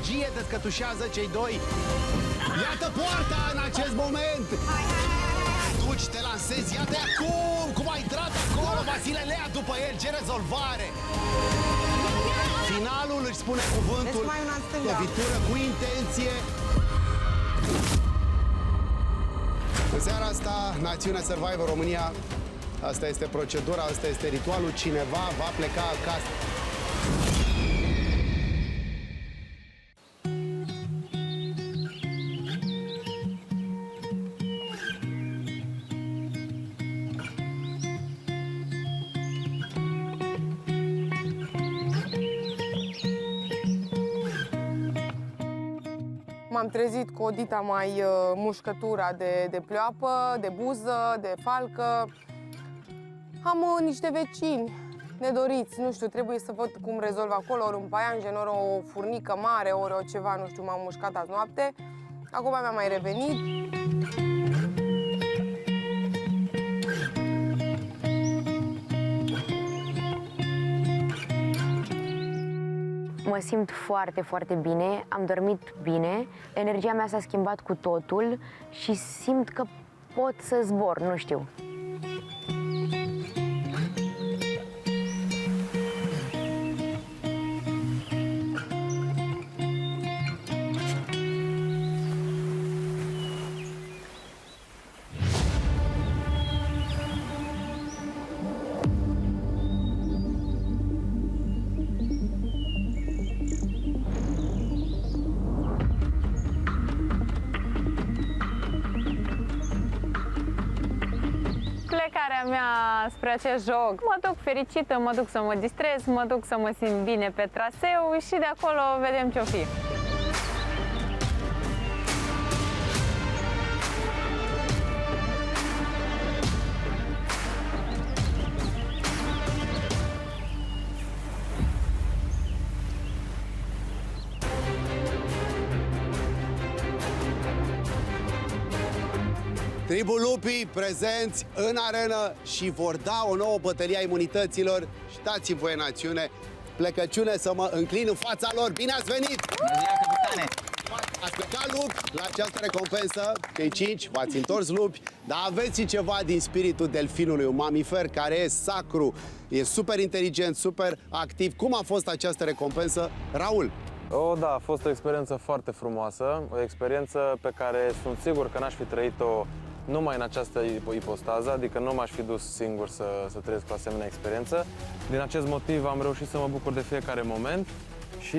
magie descătușează cei doi. Iată poarta în acest moment. Duci, te lansezi, iată acum, cum ai intrat acolo, Vasile Lea după el, ce rezolvare. Finalul își spune cuvântul, lovitură cu intenție. În seara asta, Națiunea Survivor România, asta este procedura, asta este ritualul, cineva va pleca acasă. M-am trezit cu o dita mai mușcătura de pleoapă, de buză, de falcă. Am niște vecini nedoriți, nu știu, trebuie să văd cum rezolv acolo, ori un paianjen, ori o furnică mare, ori o ceva, nu știu, m-am mușcat azi noapte. Acum mi-a mai revenit. Mă simt foarte, foarte bine, am dormit bine, energia mea s-a schimbat cu totul și simt că pot să zbor, nu știu. Plecarea mea spre acest joc, mă duc fericită, mă duc să mă distrez, mă duc să mă simt bine pe traseu și de acolo vedem ce-o fi. Tribul Lupii prezenți în arenă și vor da o nouă bătălie a imunităților. Și dați-mi voie, națiune, plecăciune să mă înclin în fața lor. Bine ați venit! Bună ziua, capitane! Ați plecat lupi la această recompensă, cei 5, v-ați întors lupi, dar aveți și ceva din spiritul delfinului, un mamifer care e sacru, e super inteligent, super activ. Cum a fost această recompensă, Raul? Da, a fost o experiență foarte frumoasă, o experiență pe care sunt sigur că n-aș fi trăit-o numai în această ipostază, adică nu m-aș fi dus singur să trăiesc o asemenea experiență. Din acest motiv am reușit să mă bucur de fiecare moment și,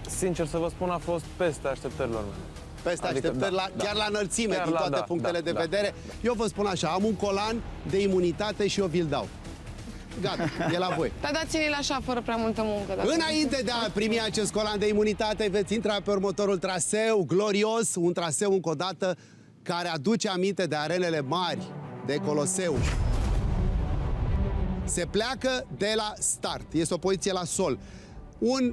sincer să vă spun, a fost peste așteptărilor mele. Peste așteptări, chiar la înălțime, chiar din toate punctele de vedere. Eu vă spun așa, am un colan de imunitate și eu vi-l dau. Gata, e la voi. Dar dați-ne-l așa, fără prea multă muncă. Înainte de a primi acest colan de imunitate, veți intra pe următorul traseu glorios, un traseu încă o dată care aduce aminte de arenele mari, de Coloseu. Se pleacă de la start, este o poziție la sol. Un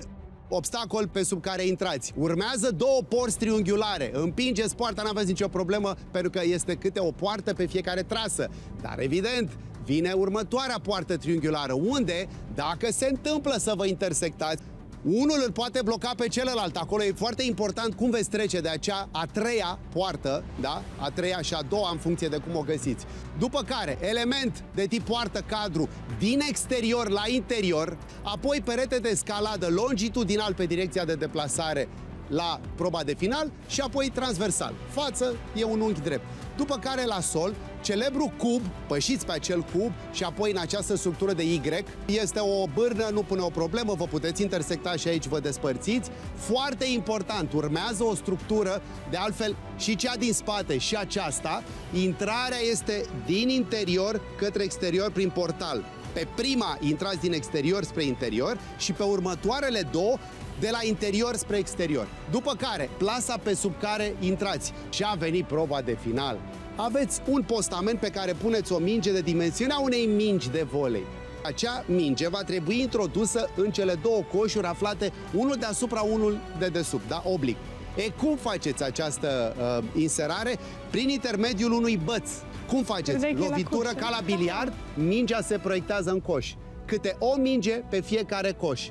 obstacol pe sub care intrați. Urmează două porți triunghiulare. Împingeți poarta, n-aveți nicio problemă, pentru că este câte o poartă pe fiecare trasă. Dar evident, vine următoarea poartă triunghiulară, unde, dacă se întâmplă să vă intersectați, unul îl poate bloca pe celălalt. Acolo e foarte important cum veți trece de acea a treia poartă, da? A treia și a doua în funcție de cum o găsiți. După care, element de tip poartă cadru din exterior la interior, apoi perete de scaladă longitudinal pe direcția de deplasare la proba de final și apoi transversal. Față e un unghi drept. După care la sol, celebru cub, pășiți pe acel cub și apoi în această structură de Y, este o bârnă, nu pune o problemă, vă puteți intersecta și aici vă despărțiți. Foarte important, urmează o structură, de altfel și cea din spate și aceasta, intrarea este din interior către exterior prin portal. Pe prima intrați din exterior spre interior și pe următoarele două de la interior spre exterior. După care, plasa pe sub care intrați. Și a venit proba de final. Aveți un postament pe care puneți o minge de dimensiunea unei mingi de volei. Acea minge va trebui introdusă în cele două coșuri aflate unul deasupra, unul de desubt, da? Oblic. Cum faceți această inserare? Prin intermediul unui băț. Cum faceți? Lovitură ca la biliard, mingea se proiectează în coș. Câte o minge pe fiecare coș.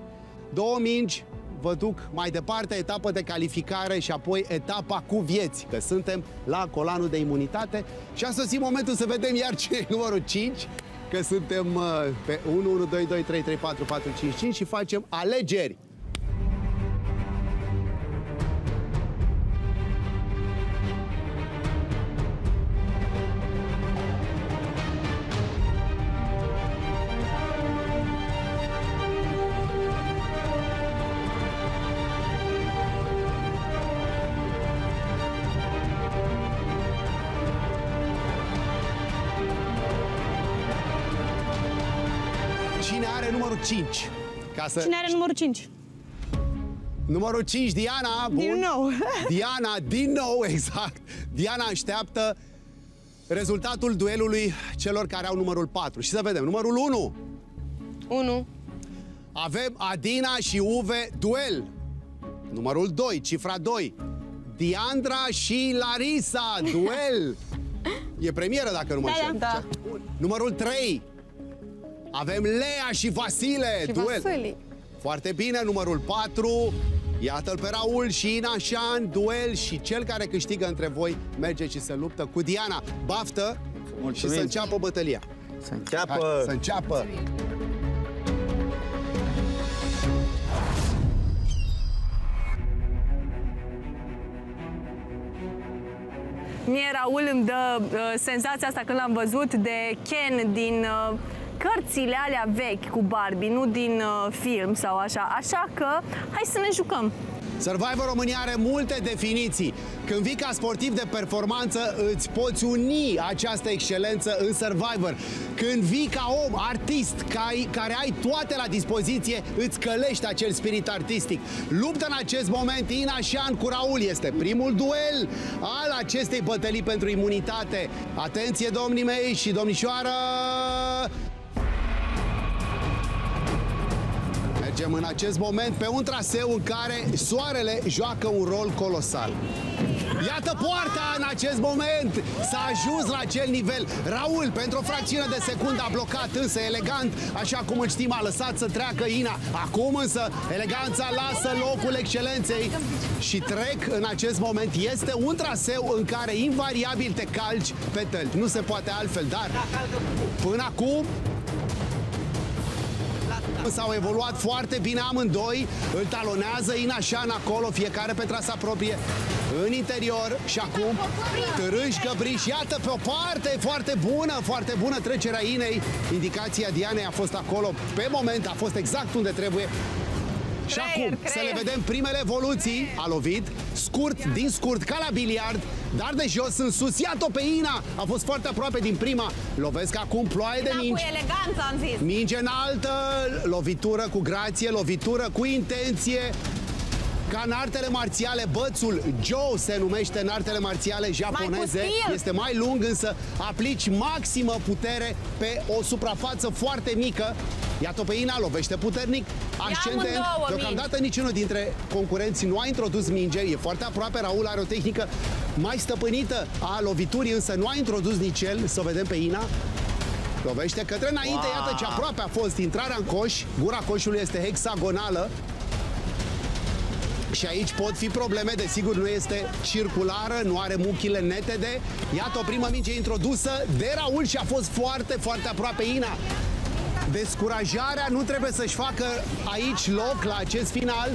Două mingi, vă duc mai departe, etapă de calificare și apoi etapa cu vieți, că suntem la colanul de imunitate și a sosit momentul să vedem iar cine e numărul 5, că suntem pe 1, 1, 2, 2, 3, 3, 4, 4, 5, 5 și facem alegeri. Cine are numărul 5? Cine are numărul 5? Numărul 5, Diana. Bun. Din nou. Diana, din nou, exact. Diana așteaptă rezultatul duelului celor care au numărul 4. Și să vedem, numărul 1. 1. Avem Adina și Uve, duel. Numărul 2, cifra 2. Diandra și Larisa, duel. E premieră dacă nu mă înșel. Da. Numărul 3. Avem Lea și Vasile, Și duel. Vasili. Foarte bine, numărul 4. Iată-l pe Raul și Ina Șan, duel și cel care câștigă între voi merge și se luptă cu Diana. Baftă. Mulțumim. Și să înceapă bătălia. Să înceapă. Hai, să înceapă. Mie Raul îmi dă senzația asta când l-am văzut de Ken din cărțile alea vechi cu Barbie, nu din film sau așa. Așa că hai să ne jucăm. Survivor România are multe definiții. Când vii ca sportiv de performanță, îți poți uni această excelență în Survivor. Când vii ca om, artist, care ai toate la dispoziție, îți călești acel spirit artistic. Luptă în acest moment Ina Șan cu Raul. Este primul duel al acestei bătălii pentru imunitate. Atenție, domnii mei și domnișoară! Mergem în acest moment pe un traseu în care soarele joacă un rol colosal. Iată poarta în acest moment! S-a ajuns la acel nivel. Raul, pentru o fracțiune de secundă, a blocat, însă elegant, așa cum îl știm, a lăsat să treacă Ina. Acum însă, eleganța lasă locul excelenței și trec în acest moment. Este un traseu în care invariabil te calci pe tălpi. Nu se poate altfel, dar până acum s-au evoluat foarte bine amândoi, îl talonează Ina Șan acolo, fiecare pe trasa proprie în interior și acum Târâși Găbriș, iată pe o parte foarte bună trecerea Inei, indicația Dianei a fost acolo, pe moment a fost exact unde trebuie. Și acum să le vedem primele evoluții. A lovit, scurt, din scurt, ca la biliard, dar de jos în sus. Iată-o pe Ina, a fost foarte aproape din prima. Lovesc acum ploaie de mingi. Cu eleganță am zis. Minge înaltă, lovitură cu grație, lovitură cu intenție. Ca în artele marțiale, bățul Joe se numește în artele marțiale japoneze. Este mai lung, însă aplici maximă putere pe o suprafață foarte mică. Iată pe Ina, lovește puternic, ascendent. Deocamdată niciunul dintre concurenții nu a introdus minge, e foarte aproape. Raul are o tehnică mai stăpânită a loviturii, însă nu a introdus nici el. Să o vedem pe Ina. Lovește către înainte, iată ce aproape a fost intrarea în coș. Gura coșului este hexagonală. Și aici pot fi probleme, desigur nu este circulară, nu are muchile netede. Iată o primă minge introdusă de Raul și a fost foarte aproape Ina. Descurajarea nu trebuie să-și facă aici loc la acest final.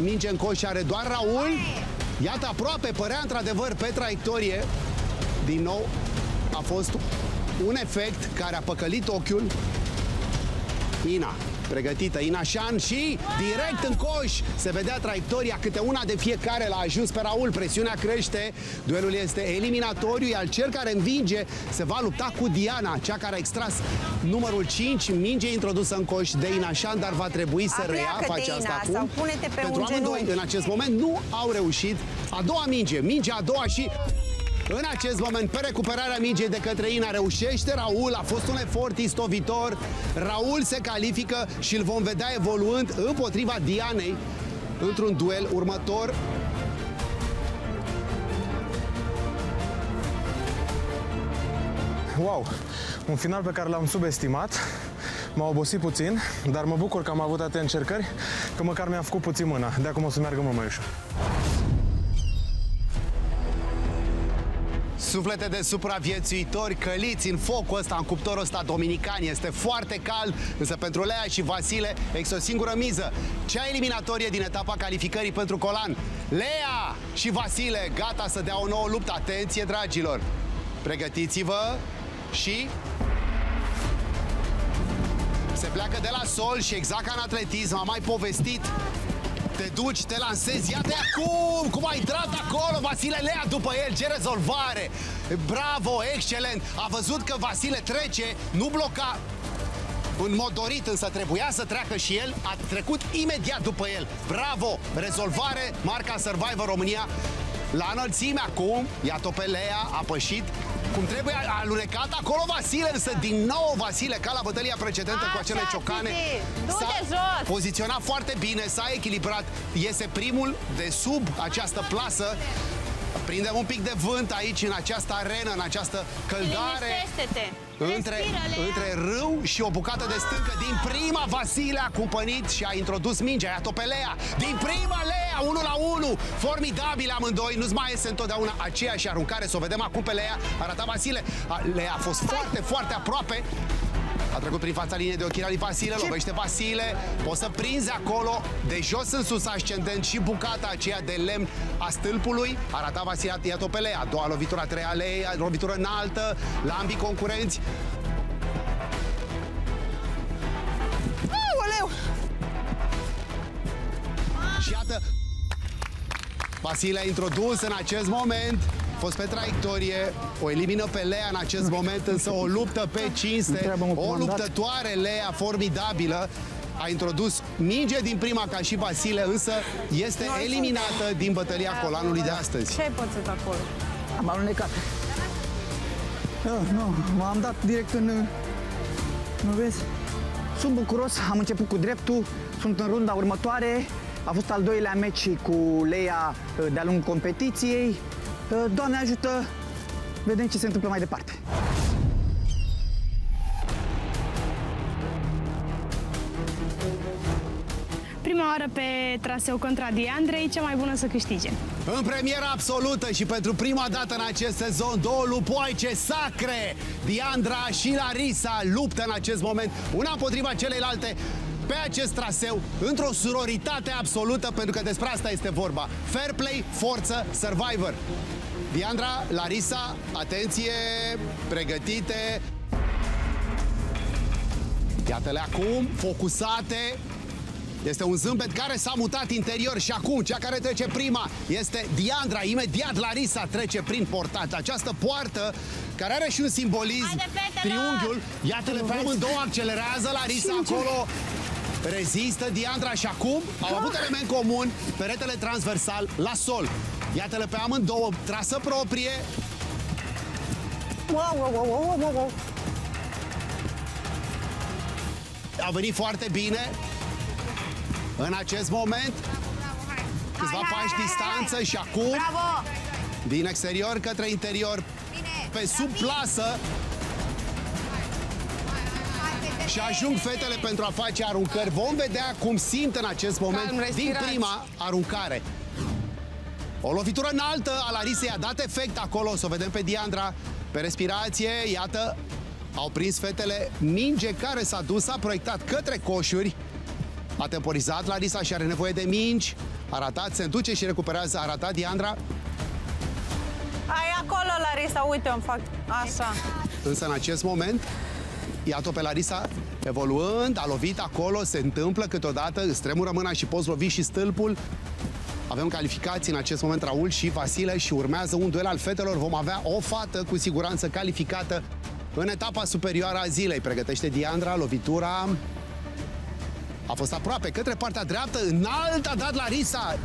Minge în coș are doar Raul. Iată aproape, părea într-adevăr pe traiectorie. Din nou a fost un efect care a păcălit ochiul. Ina, pregătită, Ina Șan și direct în coș. Se vedea traiectoria, câte una de fiecare l-a ajuns pe Raul. Presiunea crește, duelul este eliminatoriu, iar cel care învinge se va lupta cu Diana, cea care a extras numărul 5, minge introdusă în coș de Ina Șan, dar va trebui să reia, face asta acum. Sau pune-te pe Pentru un amândoi, genunchi. în acest moment, nu au reușit. A doua minge, mingea a doua și... În acest moment, pe recuperarea mingei de către Ina, reușește Raul, a fost un efort istovitor. Raul se califică și îl vom vedea evoluând împotriva Dianei într-un duel următor. Wow! Un final pe care l-am subestimat. M-a obosit puțin, dar mă bucur că am avut atâtea încercări, că măcar mi-am făcut puțin mâna. De acum o să meargă mult mai ușor. Suflete de supraviețuitori căliți în focul ăsta, în cuptorul ăsta dominican. Este foarte cald, însă pentru Lea și Vasile există o singură miză. Cea eliminatorie din etapa calificării pentru Colan. Lea și Vasile gata să dea o nouă luptă. Atenție, dragilor! Pregătiți-vă și... se pleacă de la sol și exact ca în atletism, am mai povestit. Te duci, te lansezi, ia-te acum! Cum a intrat acolo Vasile Lea după el, ce rezolvare! Bravo, excelent! A văzut că Vasile trece, nu bloca în mod dorit, însă trebuia să treacă și el, a trecut imediat după el. Bravo! Rezolvare, marca Survivor România. La înălțime acum, iată pe Lea, a pășit. Cum trebuie, a alunecat acolo Vasile, însă din nou Vasile, ca la bătălia precedentă cu acele ciocane, s-a poziționat foarte bine, s-a echilibrat, iese primul de sub această plasă. Prindem un pic de vânt aici, în această arenă, în această căldare. Între râu și o bucată de stâncă. Din prima Vasile a cumpănit și a introdus mingea, iată pe Lea. Din prima Lea, 1-1. Formidabile amândoi, nu-ți mai iese întotdeauna aceeași aruncare. Să o vedem acum pe Lea, arăta Vasile. Lea a fost foarte, foarte aproape. A trecut prin fața liniei de ochi lui Vasile, lovește Vasile, poți să prinzi acolo, de jos în sus ascendent și bucata aceea de lemn a stâlpului. Arata Vasile, iată pe Lea, a doua lovitură, a treia Lea, lovitură înaltă, la ambii concurenți. Aoleu! Și iată, Vasile a introdus în acest moment, a fost pe traiectorie, o elimină pe Lea în acest moment, însă o luptă pe cinste, o luptătoare Lea formidabilă. A introdus minge din prima ca și Vasile, însă este eliminată din bătălia Colanului de astăzi. Ce ai pățit acolo? Am alunecat. Nu, m-am dat direct în... Nu vezi? Sunt bucuros, am început cu dreptul, sunt în runda următoare. A fost al doilea meci cu Lea de-a lungul competiției. Doamne ajută, vedem ce se întâmplă mai departe. Prima oară pe traseu contra Diandrei, cea mai bună să câștige. În premieră absolută și pentru prima dată în acest sezon, două lupoaice sacre, Diandra și Larisa, luptă în acest moment, una împotriva celeilalte, pe acest traseu, într-o suroritate absolută, pentru că despre asta este vorba. Fair play, forță, Survivor. Diandra, Larisa, atenție, pregătite. Iată-le acum, focusate. Este un zâmbet care s-a mutat interior și acum cea care trece prima este Diandra. Imediat Larisa trece prin portat. Această poartă care are și un simbolism, triunghiul. Iată-le pe amândouă, accelerează Larisa acolo. Rezistă Diandra și acum au avut element comun, peretele transversal la sol. Iată-le pe amândouă, trasă proprie. A venit foarte bine în acest moment. Câțiva pași distanță și acum din exterior către interior, pe sub plasă. Și ajung fetele pentru a face aruncări. Vom vedea cum simt în acest moment din prima aruncare. O lovitură înaltă a Larisei a dat efect acolo. O să o vedem pe Diandra pe respirație. Iată, au prins fetele minge care s-a dus, s-a proiectat către coșuri. A temporizat Larisa și are nevoie de mingi. A ratat, se înduce și recuperează. A ratat Diandra. Ai acolo, Larisa, uite, îmi fac așa. Însă în acest moment, iată pe Larisa evoluând, a lovit acolo, se întâmplă câteodată, îți tremură mâna și poți lovi și stâlpul. Avem calificații în acest moment, Raul și Vasile, și urmează un duel al fetelor. Vom avea o fată cu siguranță calificată în etapa superioară a zilei. Pregătește Diandra, lovitura a fost aproape, către partea dreaptă, înalt a dat Larisa.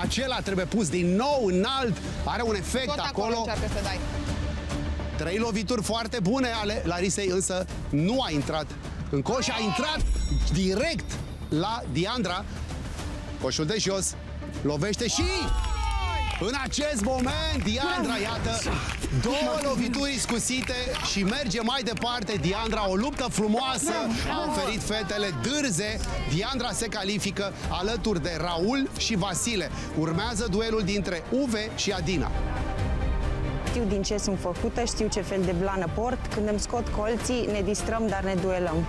Acela trebuie pus din nou înalt, are un efect Tot acolo. încearcă să dai. 3 lovituri foarte bune ale Larisei, însă nu a intrat în coș, a intrat direct la Diandra. Coșul de jos, lovește și în acest moment Diandra, iată, Două lovituri iscusite și merge mai departe Diandra. O luptă frumoasă, a oferit fetele dârze. Diandra se califică alături de Raul și Vasile. Urmează duelul dintre Uve și Adina. Știu din ce sunt făcută, știu ce fel de blană port. Când îmi scot colții, ne distrăm, dar ne duelăm.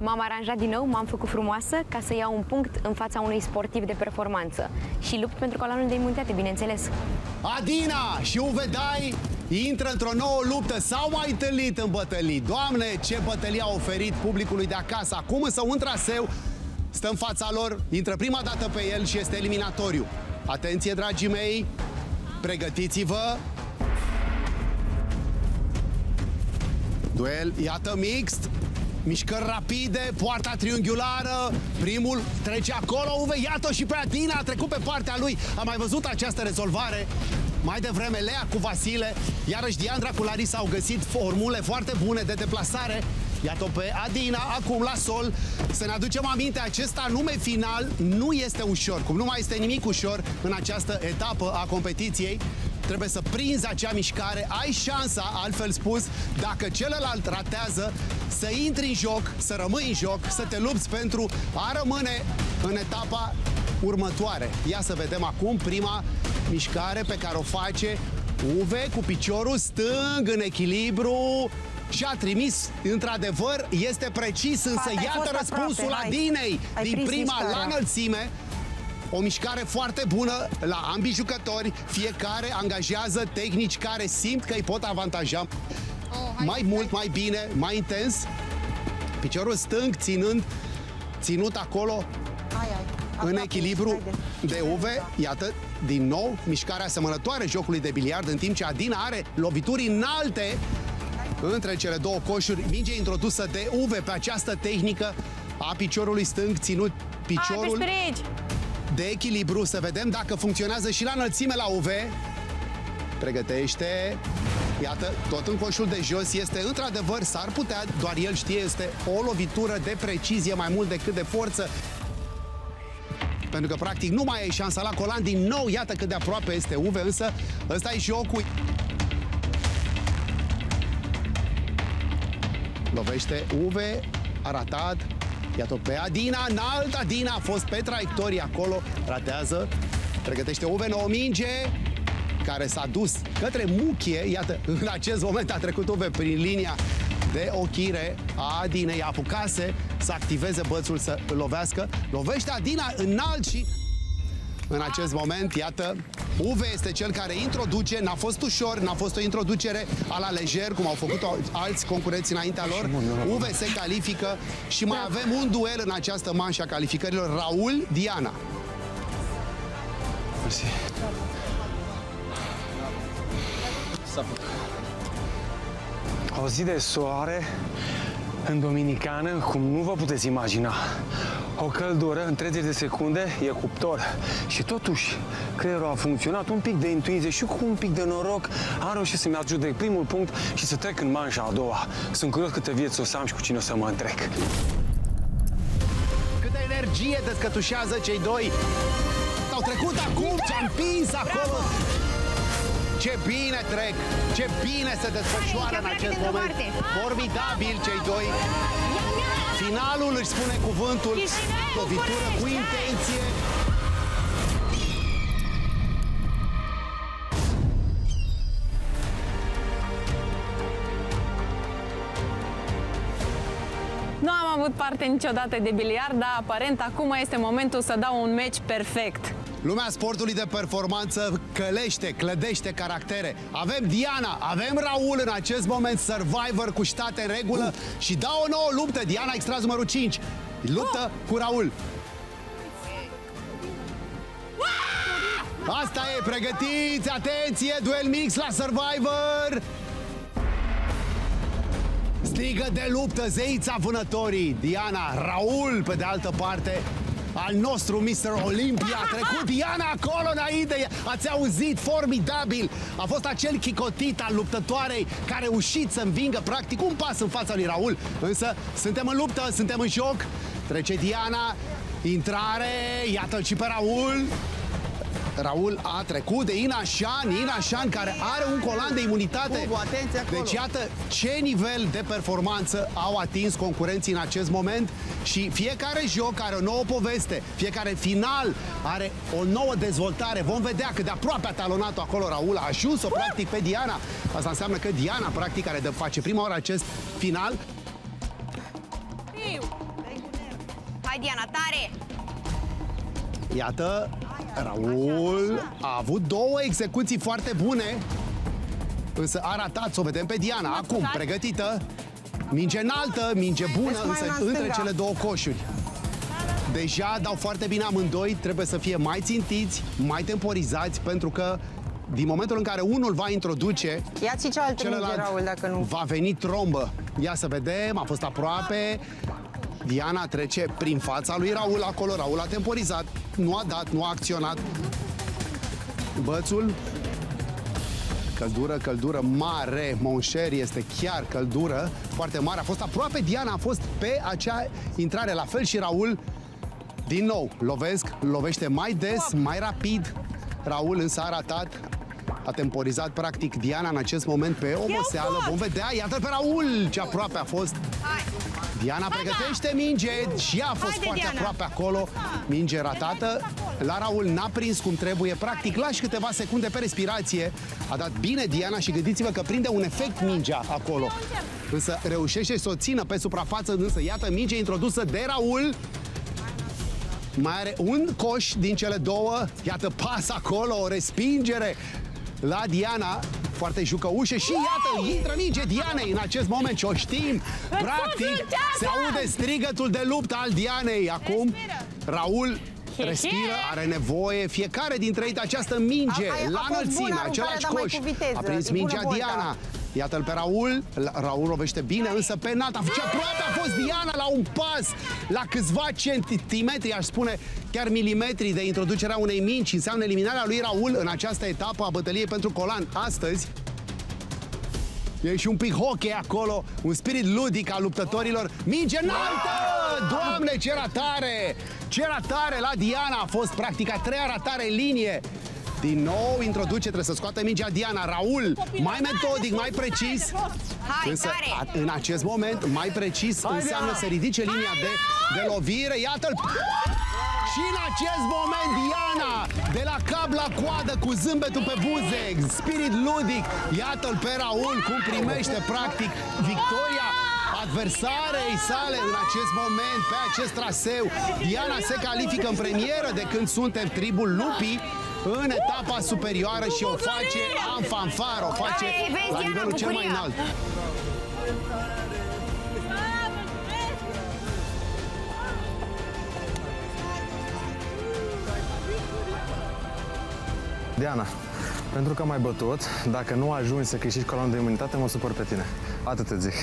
M-am aranjat din nou, m-am făcut frumoasă ca să iau un punct în fața unui sportiv de performanță. Și lupt pentru coloanul de imunitate, bineînțeles. Adina și Uve Dai intră într-o nouă luptă. S-au mai întâlnit în bătălii. Doamne, ce bătălie a oferit publicului de acasă. Acum însă un traseu stă în fața lor, intră prima dată pe el și este eliminatoriu. Atenție, dragii mei, pregătiți-vă. Duel, iată, mixt. Mișcări rapide, poarta triunghiulară, primul trece acolo, Uve, iată și pe Adina, a trecut pe partea lui. Am mai văzut această rezolvare. Mai devreme Lea cu Vasile, iarăși Diandra cu Larisa au găsit formule foarte bune de deplasare. Iată pe Adina, acum la sol. Să ne aducem aminte, acest anume final nu este ușor, cum nu mai este nimic ușor în această etapă a competiției. Trebuie să prinzi acea mișcare, ai șansa, altfel spus, dacă celălalt ratează, să intri în joc, să rămâi în joc, să te lupți pentru a rămâne în etapa următoare. Ia să vedem acum prima mișcare pe care o face Uve cu piciorul stâng în echilibru și a trimis, într-adevăr, este precis, însă Fata, iată răspunsul Adinei din prima la înălțime. O mișcare foarte bună la ambii jucători, fiecare angajează tehnici care simt că îi pot avantaja mai mult, mai bine, mai intens. Piciorul stâng ținut acolo în echilibru de Uve. Iată, din nou, mișcarea asemănătoare jocului de biliard, în timp ce Adina are lovituri înalte între cele două coșuri. Minge introdusă de Uve pe această tehnică a piciorului stâng, ținut piciorul de echilibru, să vedem dacă funcționează și la înălțime la UV. Pregătește. Iată, tot în coșul de jos este, într-adevăr, s-ar putea, doar el știe, este o lovitură de precizie mai mult decât de forță. Pentru că, practic, nu mai ai șansa la colan. Din nou, iată cât de aproape este UV, însă ăsta e jocul. Lovește UV, a ratat. Iată pe Adina, înalt, Adina a fost pe traiectorie acolo, ratează, pregătește Uve, nouă minge, care s-a dus către muchie, iată, în acest moment a trecut Uve prin linia de ochire a Adinei, apucase să activeze bățul să lovească, lovește Adina înalt și în acest moment, iată, Uve este cel care introduce, n-a fost ușor, n-a fost o introducere a la lejer, cum au făcut alți concurenți înaintea lor. Uve se califică și mai avem un duel în această manșă a calificărilor, Raul, Diana. Mersi. O zi de soare în Dominicană, cum nu vă puteți imagina. O căldură în 30 de secunde e cuptor. Și totuși, creierul a funcționat, un pic de intuiție și cu un pic de noroc am reușit să-mi ajut primul punct și să trec în manșa a doua. Sunt curios câte vieți o să am și cu cine o să mă întrec. Câtă energie descătușează cei doi. Au trecut acum, ce-a împins acolo. Ce bine trec, ce bine se desfășoară în acest moment. Formidabil cei doi. Finalul își spune cuvântul, lovitură cu intenție. Nu am avut parte niciodată de biliard, dar aparent acum este momentul să dau un meci perfect. Lumea sportului de performanță clădește caractere. Avem Diana, avem Raul în acest moment, Survivor cu state în regulă și dau o nouă luptă. Diana extras numărul 5. Luptă cu Raul. Asta e, pregătiți, atenție, duel mix la Survivor. Strigă de luptă, zeița vânătorii. Diana, Raul, pe de altă parte, al nostru Mr. Olympia. A trecut Diana acolo înainte. Ați auzit? Formidabil. A fost acel chicotit al luptătoarei care a reușit să învingă practic un pas în fața lui Raul. Însă suntem în luptă, suntem în joc. Trece Diana. Intrare, iată-l și pe Raul. Raul a trecut de Ina Shan, care are un colan de imunitate. Hugo, atenție acolo. Deci iată ce nivel de performanță au atins concurenții în acest moment și fiecare joc are o nouă poveste, fiecare final are o nouă dezvoltare. Vom vedea cât de aproape a talonat-o acolo Raul, a ajuns-o practic pe Diana. Asta înseamnă că Diana practic care face prima oară acest final. Hai, Diana, tare! Iată, Raul a avut două execuții foarte bune, însă a ratat, să o vedem pe Diana. Acum, pregătită, minge înaltă, minge bună, însă între cele două coșuri. Deja dau foarte bine amândoi, trebuie să fie mai țintiți, mai temporizați, pentru că din momentul în care unul va introduce, Ia-ți cealaltă minge, Raul, dacă nu. va veni trombă. Ia să vedem, a fost aproape. Diana trece prin fața lui Raul acolo, Raul a temporizat, nu a dat, nu a acționat. Bățul, căldură mare, Moncher, este chiar căldură foarte mare. A fost aproape Diana, a fost pe acea intrare, la fel și Raul. Din nou, lovește mai des, mai rapid. Raul însă a ratat, a temporizat practic Diana în acest moment pe oboseală. Vom vedea, iată pe Raul ce aproape a fost. Diana pregătește minge și a fost foarte aproape acolo. Minge ratată. La Raul n-a prins cum trebuie. Practic, lași câteva secunde pe respirație. A dat bine Diana și gândiți-vă că prinde un efect mingea acolo. Însă reușește să o țină pe suprafață. Însă iată minge introdusă de Raul. Mai are un coș din cele două. Iată pas acolo, o respingere la Diana. Foarte jucăușă și iată, intră minge Dianei în acest moment și o știm. Practic, se aude strigătul de luptă al Dianei. Acum, Raul respiră, are nevoie fiecare dintre ei de această minge la înălțime, același coș. A prins mingea Diana. Iată-l pe Raul. Raul lovește bine, însă pe înalt. Ce aproape a fost Diana la un pas, la câțiva centimetri, aș spune, chiar milimetri de introducerea unei mingi. Înseamnă eliminarea lui Raul în această etapă a bătăliei pentru colan. Astăzi e și un pic hockey acolo, un spirit ludic al luptătorilor. Minge înaltă! Doamne, ce ratare! Ce ratare la Diana! A fost practic a treia ratare în linie. Din nou introduce, trebuie să scoată mingea Diana. Raul, mai metodic, mai precis. Însă, în acest moment, mai precis înseamnă să ridice linia de lovire. Iată-l! Și în acest moment, Diana, de la cap la coadă, cu zâmbetul pe buze, spirit ludic. Iată-l pe Raul, cum primește, practic, victoria adversarei sale în acest moment, pe acest traseu. Diana se califică în premieră de când suntem tribul lupii în etapa superioară și o face în fanfară, o face la nivelul cel mai înalt. Diana, pentru că m-ai bătut, dacă nu ajungi să câștigi colonul de imunitate, mă supăr pe tine. Atât îți zic.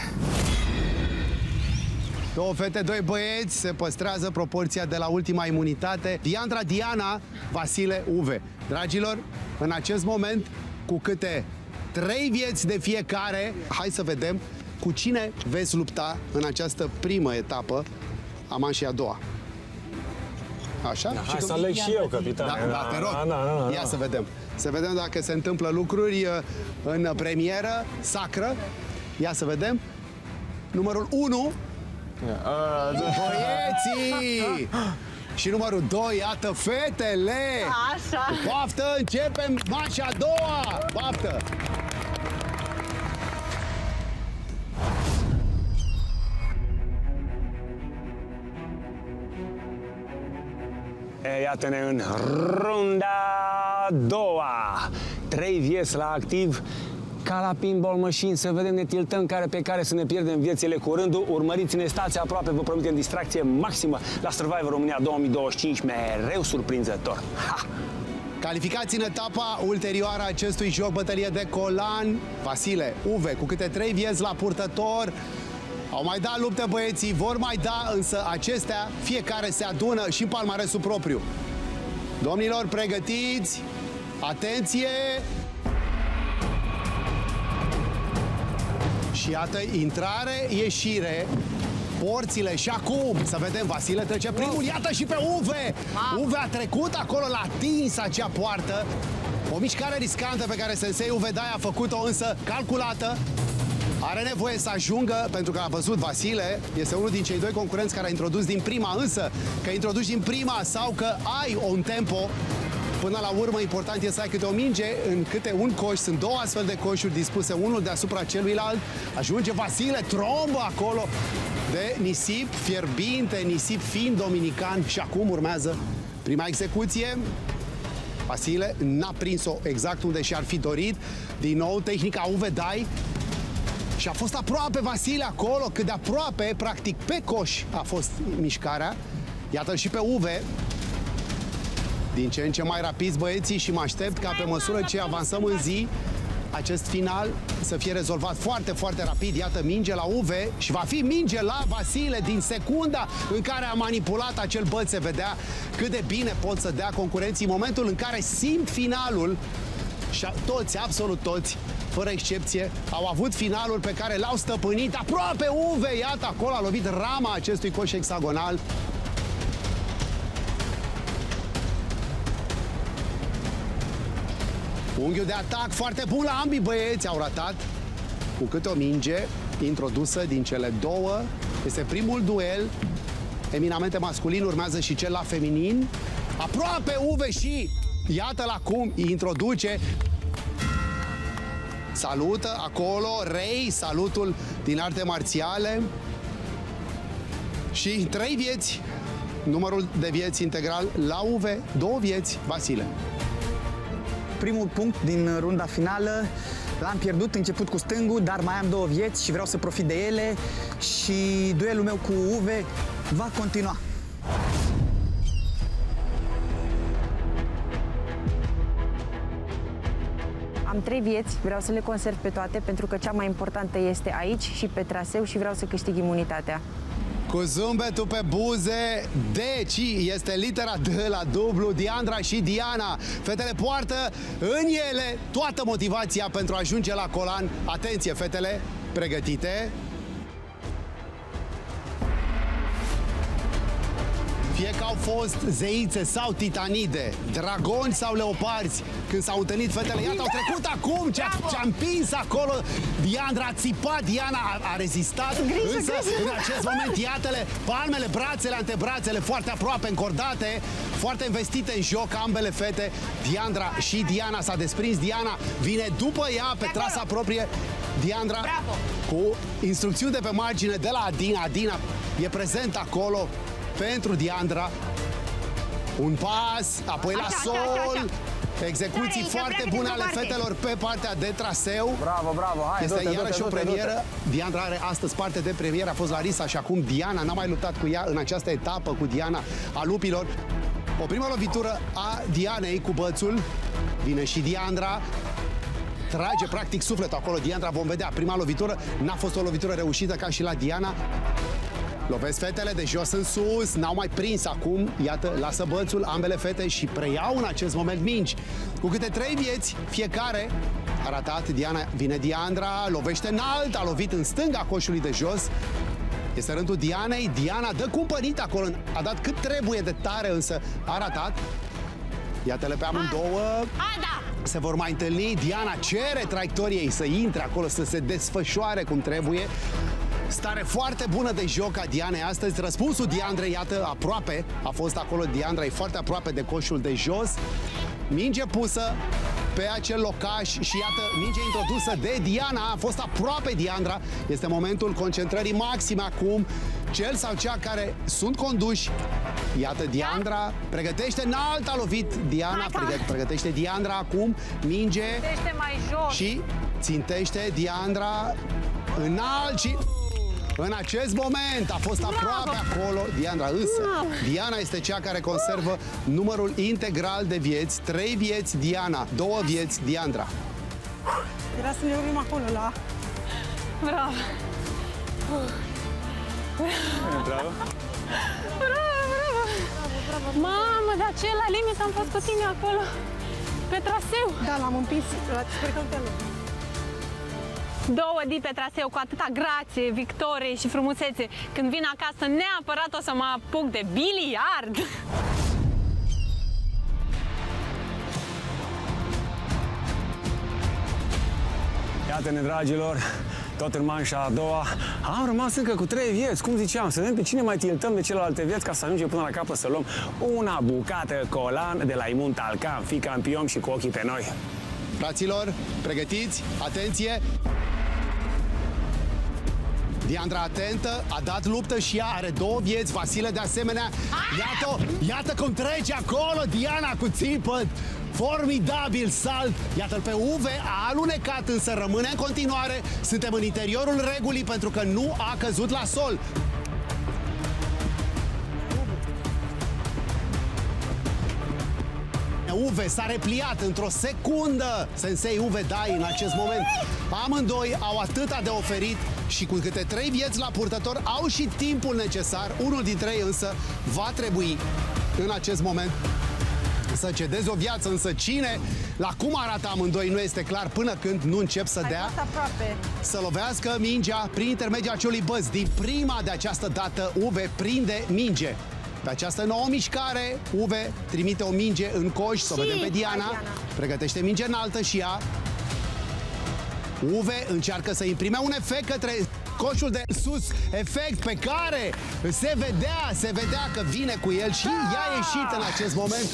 Două fete, doi băieți, se păstrează proporția de la ultima imunitate. Diana, Vasile, Uve. Dragilor, în acest moment, cu câte 3 vieți de fiecare, hai să vedem cu cine veți lupta în această primă etapă, a manșei a doua. Așa? Hai să aleg și eu, capitan. Da, te rog. Ia să vedem. Să vedem dacă se întâmplă lucruri în premieră sacră. Ia să vedem. Numărul 1. Băieții! Și numărul 2, iată fetele! Așa! Baftă, începem manșa a doua! Baftă! Iată-ne în runda a doua. 3 vieți la activ, ca la pinball machine, să vedem, ne tiltăm pe care să ne pierdem viețile cu rândul. Urmăriți-ne, stați aproape, vă promitem distracție maximă la Survivor România 2025, mereu surprinzător. Ha! Calificați în etapa ulterioară a acestui joc, bătălie de colan. Vasile, Uve, cu câte 3 vieți la purtător. Au mai dat lupte băieții, vor mai da, însă acestea, fiecare se adună și în palmaresul propriu. Domnilor, pregătiți! Atenție! Și iată, intrare, ieșire. porțile și acum să vedem, Vasile trece primul, iată și pe Uve! Uve a trecut acolo, l-a atins acea poartă. O mișcare riscantă pe care Sensei Uvedai a făcut-o, însă calculată. Are nevoie să ajungă, pentru că a văzut Vasile, este unul din cei doi concurenți care a introdus din prima, însă că introduci din prima sau că ai un tempo, până la urmă important este să ai câte o minge în câte un coș. Sunt două astfel de coșuri dispuse unul deasupra celuilalt. Ajunge Vasile, trombă acolo de nisip fierbinte, nisip fin dominican și acum urmează prima execuție. Vasile n-a prins-o exact unde și-ar fi dorit. Din nou tehnica Uvedai. Și a fost aproape Vasile acolo, cât de aproape, practic pe coș a fost mișcarea. Iată-l și pe Uve. Din ce în ce mai rapizi băieții și mă aștept ca pe măsură ce avansăm în zi, acest final să fie rezolvat foarte, foarte rapid. Iată minge la Uve și va fi minge la Vasile din secunda în care a manipulat acel băț. Se vedea cât de bine pot să dea concurenții în momentul în care simt finalul. Și toți, absolut toți, fără excepție, au avut finalul pe care l-au stăpânit. Aproape Uve, iată acolo a lovit rama acestui coș hexagonal. Unghiul de atac foarte bun la ambii băieți, au ratat cu câte o minge introdusă din cele două. Este primul duel eminamente masculin, urmează și cel la feminin. Aproape Uve și iată-l acum introduce. Salută acolo Rei, salutul din arte marțiale. Și 3 vieți, numărul de vieți integral la Uve, 2 vieți Vasile. Primul punct din runda finală l-am pierdut, început cu stângul, dar mai am 2 vieți și vreau să profit de ele și duelul meu cu Uve va continua. Am 3 vieți, vreau să le conserv pe toate pentru că cea mai importantă este aici și pe traseu și vreau să câștig imunitatea. Cu zâmbetul pe buze, deci este litera D la dublu, Diandra și Diana. Fetele poartă în ele toată motivația pentru a ajunge la colan. Atenție, fetele, pregătite. Fie că au fost zeițe sau titanide, dragoni sau leoparzi, când s-au întâlnit fetele, iată, au trecut acum, ce-a împins acolo. Diandra a țipat, Diana a rezistat, însă în acest moment, iată-le, palmele, brațele, antebrațele foarte aproape încordate, foarte investite în joc ambele fete. Diandra și Diana s-a desprins, Diana vine după ea pe trasa proprie. Diandra cu instrucțiuni de pe margine de la Adina. Adina e prezent acolo pentru Diandra. Un pas, apoi la sol. Execuții foarte bune ale fetelor pe partea de traseu. Bravo, bravo, hai, este iarăși o premieră. Diandra are astăzi parte de premieră, a fost Larisa și acum Diana. N-a mai luptat cu ea în această etapă cu Diana a lupilor. O primă lovitură a Dianei cu bățul. Vine și Diandra. Trage practic sufletul acolo. Diandra, vom vedea. Prima lovitură n-a fost o lovitură reușită ca și la Diana. Lovesc fetele de jos în sus, n-au mai prins acum, iată, lasă bățul ambele fete și preiau în acest moment mingi. Cu câte 3 vieți, fiecare a ratat. Diana, vine Diandra, lovește înalt, a lovit în stânga coșului de jos. Este rândul Dianei, Diana dă cumpănit acolo, a dat cât trebuie de tare, însă a ratat. Iată-le pe amândouă, se vor mai întâlni, Diana cere traiectoriei să intre acolo, să se desfășoare cum trebuie. Stare foarte bună de joc a Dianei astăzi. Răspunsul Diandrei, iată, aproape. A fost acolo Diandra, e foarte aproape de coșul de jos. Minge pusă pe acel locaș și iată, minge introdusă de Diana. A fost aproape Diandra. Este momentul concentrării maxime acum. Cel sau cea care sunt conduși. Iată Diandra, pregătește înalt, a lovit Diana, pregătește Diandra acum, minge mai jos. și țintește Diandra înalt și... În acest moment a fost aproape acolo Diandra, însă Diana este cea care conservă numărul integral de vieți. 3 vieți Diana, 2 vieți Diandra. Era să ne urmăm acolo la... Bravo! Bravo! Bravo! Mamă, dar ce la limit am fost cu tine acolo, pe traseu. Da, l-am împins, sper că nu te-am 2 zi pe traseu cu atâta grație, victorie și frumusețe. Când vin acasă, neapărat o să mă apuc de biliard. Iată-ne, dragilor, tot în manșa a doua. Am rămas încă cu 3 vieți, cum ziceam, să vedem pe cine mai tiltăm de celelalte vieți ca să ajungem până la capăt să luăm una bucată colan de la Imun Talcan, fi campion și cu ochii pe noi. Fraților, pregătiți? Atenție! Diandra atentă, a dat luptă și ea, are 2 vieți, Vasile de asemenea. Iată cum trece acolo Diana cu țipăt. Formidabil salt! Iată-l pe Uve, a alunecat, însă rămâne în continuare. Suntem în interiorul regulii pentru că nu a căzut la sol. Uve s-a repliat într-o secundă. Sensei Uve Dai în acest moment. Amândoi au atâta de oferit și cu câte 3 vieți la purtător au și timpul necesar. Unul dintre ei însă va trebui în acest moment să cedeze o viață, însă cine, la cum arată amândoi, nu este clar până când nu încep să dea, să lovească mingea prin intermediul acelui băț. Din prima de această dată, Uve prinde minge. Pe această nouă mișcare, Uve trimite o minge în coș, să o vedem pe Diana. Pregătește minge înaltă și ea. Uve încearcă să imprime un efect către coșul de sus, efect pe care se vedea că vine cu el și i-a ieșit în acest moment.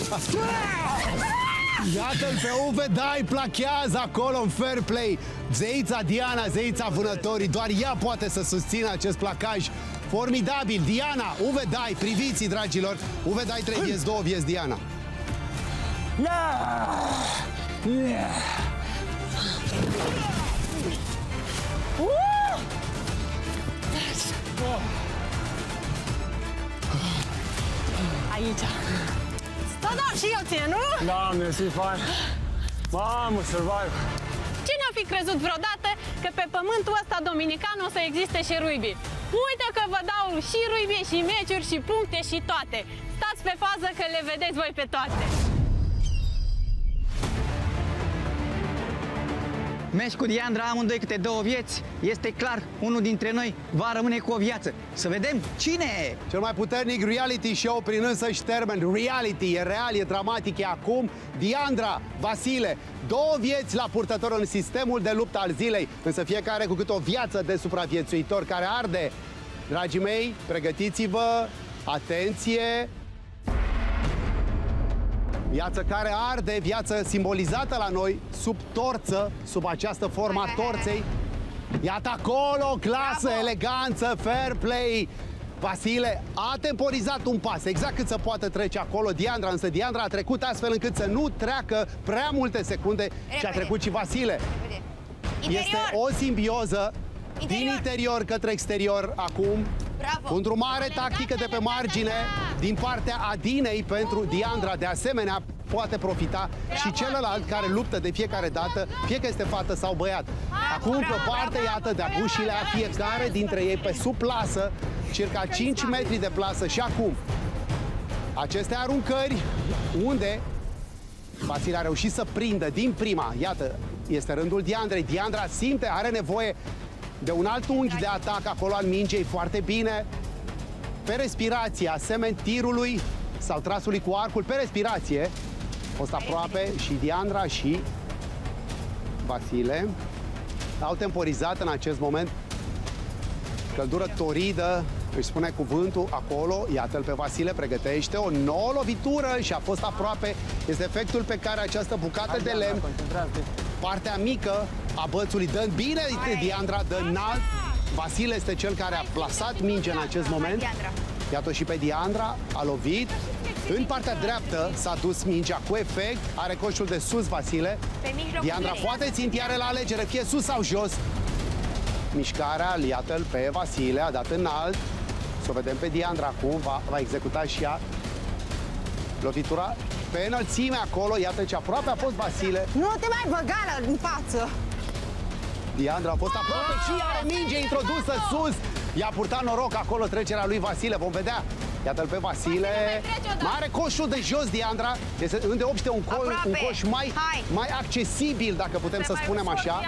Iată-l pe Uve Dai, plachează acolo în fair play. Zeița Diana, zeița vânătorii, doar ea poate să susțină acest placaj. Formidabil, Diana, Uve Dai, priviți-i, dragilor. Uve Dai 3 vieți, 2 vieți, Diana. Aici. Să dau și eu ție, nu? Da, mersi, fain. Mamă, survive. Cine a fi crezut vreodată că pe pământul ăsta dominican o să existe și rugby? Uite că vă dau și rugby, și meciuri, și puncte, și toate. Stați pe fază că le vedeți voi pe toate. Meci cu Diandra, amândoi câte 2 vieți. Este clar, unul dintre noi va rămâne cu o viață. Să vedem cine e! Cel mai puternic reality show prin însăși termen. Reality, e real, e dramatic, e acum. Diandra, Vasile, 2 vieți la purtător în sistemul de luptă al zilei. Însă fiecare cu câte o viață de supraviețuitor care arde. Dragii mei, pregătiți-vă, atenție! Viață care arde, viață simbolizată la noi sub torță, sub această formă a torței. Iată acolo, clasă, bravo, eleganță, fair play. Vasile a temporizat un pas, exact cât să poată trece acolo Diandra, însă Diandra a trecut astfel încât să nu treacă prea multe secunde. Și a trecut și Vasile. Este o simbioză din interior către exterior acum. Bravo. Îndrumare tactică de pe margine din partea Adinei pentru Diandra. De asemenea, poate profita și celălalt care luptă de fiecare dată, fie că este fată sau băiat. Acum, pe o parte, iată, de-a bușile a fiecare dintre ei pe sub plasă, circa 5 metri de plasă. Și acum, aceste aruncări, unde Vasile a reușit să prindă din prima. Iată, este rândul Diandrei. Diandra simte, are nevoie de un alt unghi de atac acolo al mingei, foarte bine. Pe respirație, asemeni tirului sau trasului cu arcul, pe respirație. A fost aproape și Diandra și Vasile. Au temporizat în acest moment. Căldură toridă, își spune cuvântul acolo. Iată-l pe Vasile, pregătește o nouă lovitură și a fost aproape. Este efectul pe care această bucată de lemn, partea mică a bățului, dă bine, Diandra dă înalt. Vasile este cel care a plasat mingea în acest moment. Iată și pe Diandra, a lovit. În partea dreaptă s-a dus mingea cu efect. Are coșul de sus Vasile. Diandra poate țintiare la alegere, fie sus sau jos. Mișcarea, iată-l pe Vasile, a dat înalt. Să o vedem pe Diandra acum, va executa și ea lovitura pe înălțime acolo. Iată ce aproape a fost Vasile. Nu te mai băga în față! Diandra a fost aproape și are minge introdusă sus. I-a purtat noroc acolo trecerea lui Vasile, vom vedea. Iată-l pe Vasile. Mai are coșul de jos, Diandra. Este îndeopște un coș mai accesibil, dacă putem să spunem așa.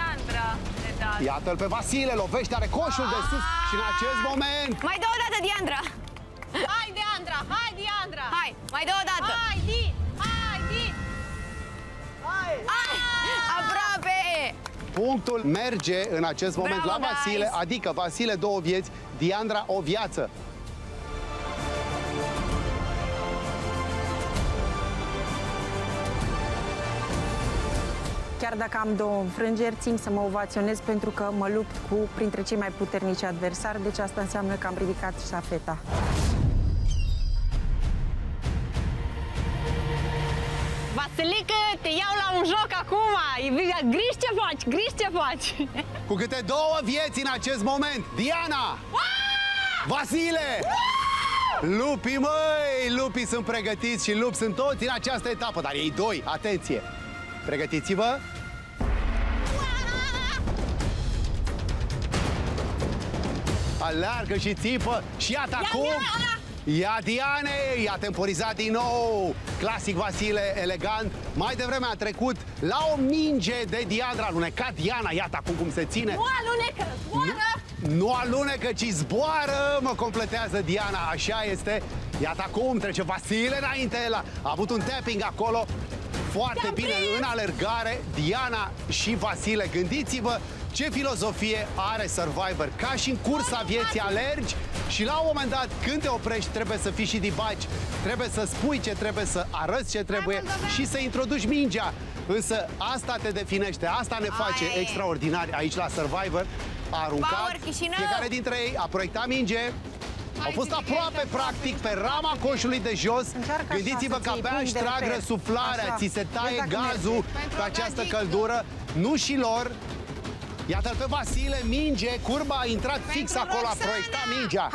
Iată-l pe Vasile, lovește, are coșul de sus și în acest moment... Mai dă o dată, Diandra! Hai, Diandra! Hai, Diandra! Hai, mai dă o dată! Hai, Di! Hai, Di! Aproape! Punctul merge în acest moment Bravo, la Vasile, guys! adică Vasile 2 vieți, Diandra o viață. Chiar dacă am 2 înfrângeri, țin să mă ovaționez pentru că mă lupt cu printre cei mai puternici adversari, deci asta înseamnă că am ridicat ștafeta. Vasilică, te iau la un joc acum! Griji ce faci, griji ce faci! Cu câte 2 vieți în acest moment, Diana! Vasile! Lupii, măi! Lupii sunt pregătiți și lupi sunt toți în această etapă, dar ei 2, atenție! Pregătiți-vă! Alergă și țipă și iată acum! Ia Diane, i-a temporizat din nou. Clasic Vasile, elegant. Mai devreme a trecut la o minge de Diandra. Alunecat Diana, iată acum cum se ține. Nu alunecă, zboară! Nu alunecă, ci zboară, mă completează Diana, așa este. Iată acum trece Vasile înainte, a avut un tapping acolo. Foarte bine în alergare, Diana și Vasile. Gândiți-vă ce filozofie are Survivor. Ca și în cursa vieții alergi și la un moment dat când te oprești trebuie să fii și dibaci. Trebuie să spui ce trebuie, să arăți ce trebuie și să introduci mingea. Însă asta te definește, asta ne face extraordinari aici la Survivor. A aruncat, fiecare dintre ei a proiectat minge. Au fost aproape, practic, pe rama coșului de jos. Gândiți-vă că abia își trag răsuflarea, ți se taie gazul pe această căldură. Nu și lor. Iată-l pe Vasile, minge, curba a intrat fix acolo, a proiectat mingea.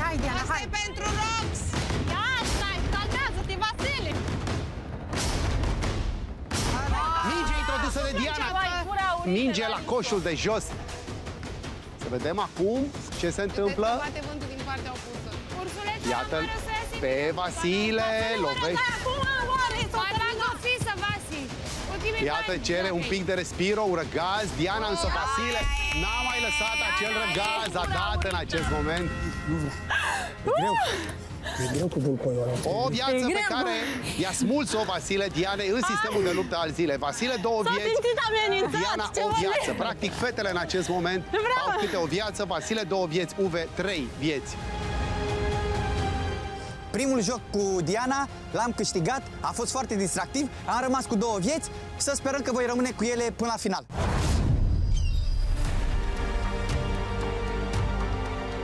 Hai, Diana, hai! Pentru Rox! Ia, stai, calmează-te, Vasile! Minge introdusă de Diana. Minge la coșul de jos. Să vedem acum ce se întâmplă. Iată-l pe Vasile, lovește. Iată, cere un pic de respiro, un răgaz. Diana, însă Vasile n-a mai lăsat acel răgaz, a dat în acest moment. E greu cu vulcoiul ăla. O viață pe care i-a smuls-o Vasile Diane în sistemul de luptă al zilei. Vasile 2 vieți, Diana o viață. Practic, fetele în acest moment au câte o viață. Vasile 2 vieți, Uve 3 vieți. Primul joc cu Diana l-am câștigat, a fost foarte distractiv, am rămas cu 2 vieți, să sperăm că voi rămâne cu ele până la final.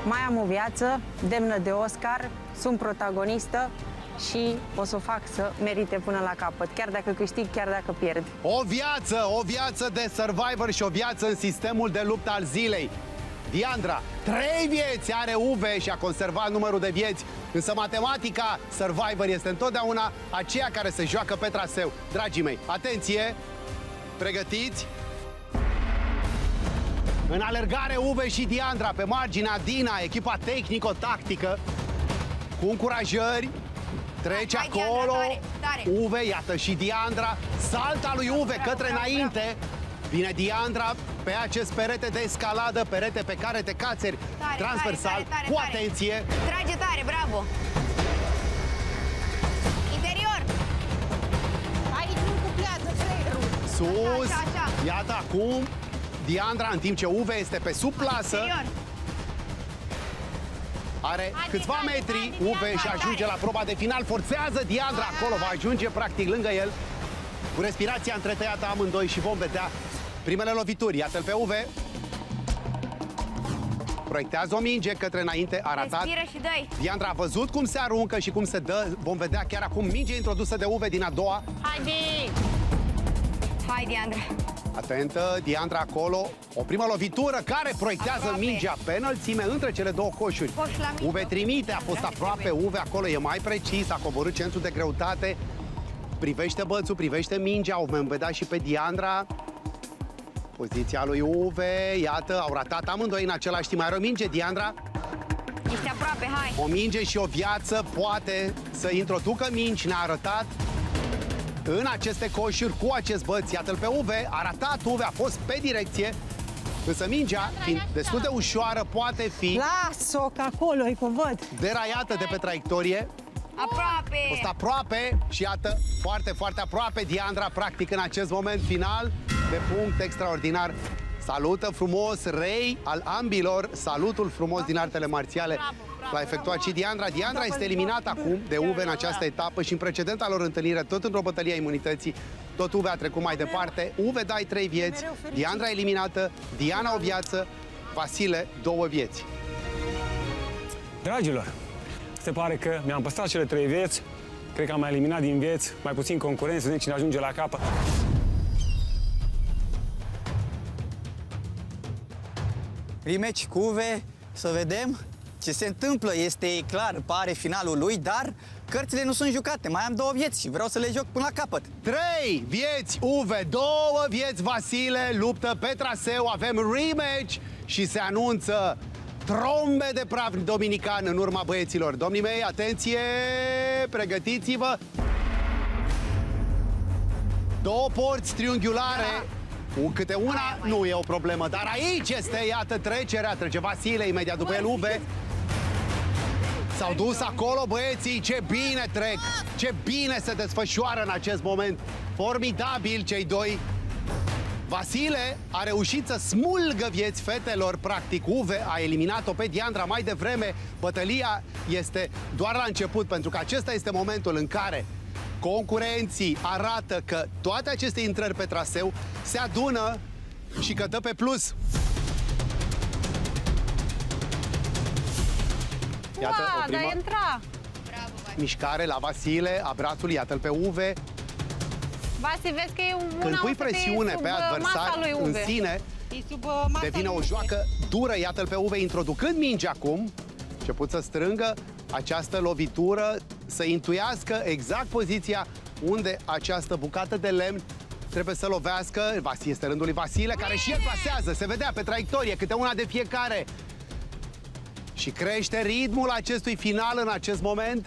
Mai am o viață demnă de Oscar, sunt protagonistă și o să o fac să merite până la capăt, chiar dacă câștig, chiar dacă pierd. O viață de Survivor și o viață în sistemul de luptă al zilei. Diandra, 3 vieți are Uve și a conservat numărul de vieți. Însă matematica Survivor este întotdeauna aceea care se joacă pe traseu. Dragii mei, atenție! Pregătiți? În alergare Uve și Diandra, pe marginea Dina, echipa tehnico-tactică, cu încurajări, trece acolo. Uve, iată și Diandra, salta lui Uve către înainte. Vine Diandra pe acest perete de escaladă, perete pe care te cațeri transversal, cu atenție. Trage tare, bravo! Interior! Aici nu cuplează freierul. Sus! Așa. Iată acum Diandra, în timp ce Uve este pe sub plasă. Are câțiva metri, Uve și ajunge la proba de final, forțează Diandra acolo, va ajunge practic lângă el. Cu respirația întretăiată amândoi și vom vedea primele lovituri. Iată-l pe Uve. Proiectează o minge către înainte, a ratat. Respiră și dă-i. Diandra a văzut cum se aruncă și cum se dă. Vom vedea chiar acum minge introdusă de Uve din a doua. Hai, Diandra. Atentă, Diandra acolo. O primă lovitură care proiectează mingea pe înălțime între cele 2 coșuri. Uve trimite, a fost aproape Uve acolo, e mai precis, a coborât centrul de greutate. Privește bățul, privește mingea, o vom vedea și pe Diandra. Poziția lui Uve, iată, au ratat amândoi în același timp. Mai are o minge, Diandra? Ești aproape, hai. O minge și o viață poate să introducă mingi, ne-a arătat în aceste coșuri cu acest băț. Iată-l pe Uve, a ratat Uve, a fost pe direcție. Însă mingea, fiind destul de ușoară, poate fi Las-o, că acolo e cu văd. deraiată de pe traiectorie. Aproape! A fost aproape și iată, foarte, foarte aproape Diandra, practic în acest moment final de punct extraordinar. Salută frumos, rei al ambilor, salutul frumos din artele marțiale. L-a efectuat și Diandra. Diandra este eliminată acum de Uve în această etapă și în precedenta lor întâlnire, tot într-o bătălie a imunității, tot Uve a trecut mai departe. Uve dai 3 vieți, Diandra eliminată, Diana o viață, Vasile 2 vieți. Dragilor, se pare că mi-am păstrat cele 3 vieți. Cred că am mai eliminat din vieți, mai puțin concurență, să vedem cine ajunge la capăt. Rematch cu Uve, să vedem ce se întâmplă. Este clar, pare finalul lui, dar cărțile nu sunt jucate. Mai am 2 vieți și vreau să le joc până la capăt. 3 vieți Uve, 2 vieți Vasile, luptă pe traseu, avem rematch și se anunță trombe de praf dominican în urma băieților. Domnii mei, atenție, pregătiți-vă! 2 porți triunghiulare, câte una nu e o problemă, dar aici este, iată, trecerea, trece Vasile, imediat după el Uve. S-au dus acolo băieții, ce bine trec, ce bine se desfășoară în acest moment. Formidabil cei 2. Vasile a reușit să smulgă vieți fetelor, practic Uve a eliminat-o pe Diandra mai devreme. Bătălia este doar la început, pentru că acesta este momentul în care concurenții arată că toate aceste intrări pe traseu se adună și că dă pe plus. Iată, o primă dar intra! mișcare la Vasile, a brațului, iată-l pe Uve. Vasi, vezi că e una Când pui o să fie presiune sub pe masa adversar lui în Uve. sine, E sub masa devine lui o Uve. joacă dură. Iată-l pe Uve introducând mingea acum, început să strângă această lovitură, să intuiască exact poziția unde această bucată de lemn trebuie să lovească. Este rândul lui Vasile, care și el pasează, se vedea pe traiectorie, câte una de fiecare. Și crește ritmul acestui final în acest moment,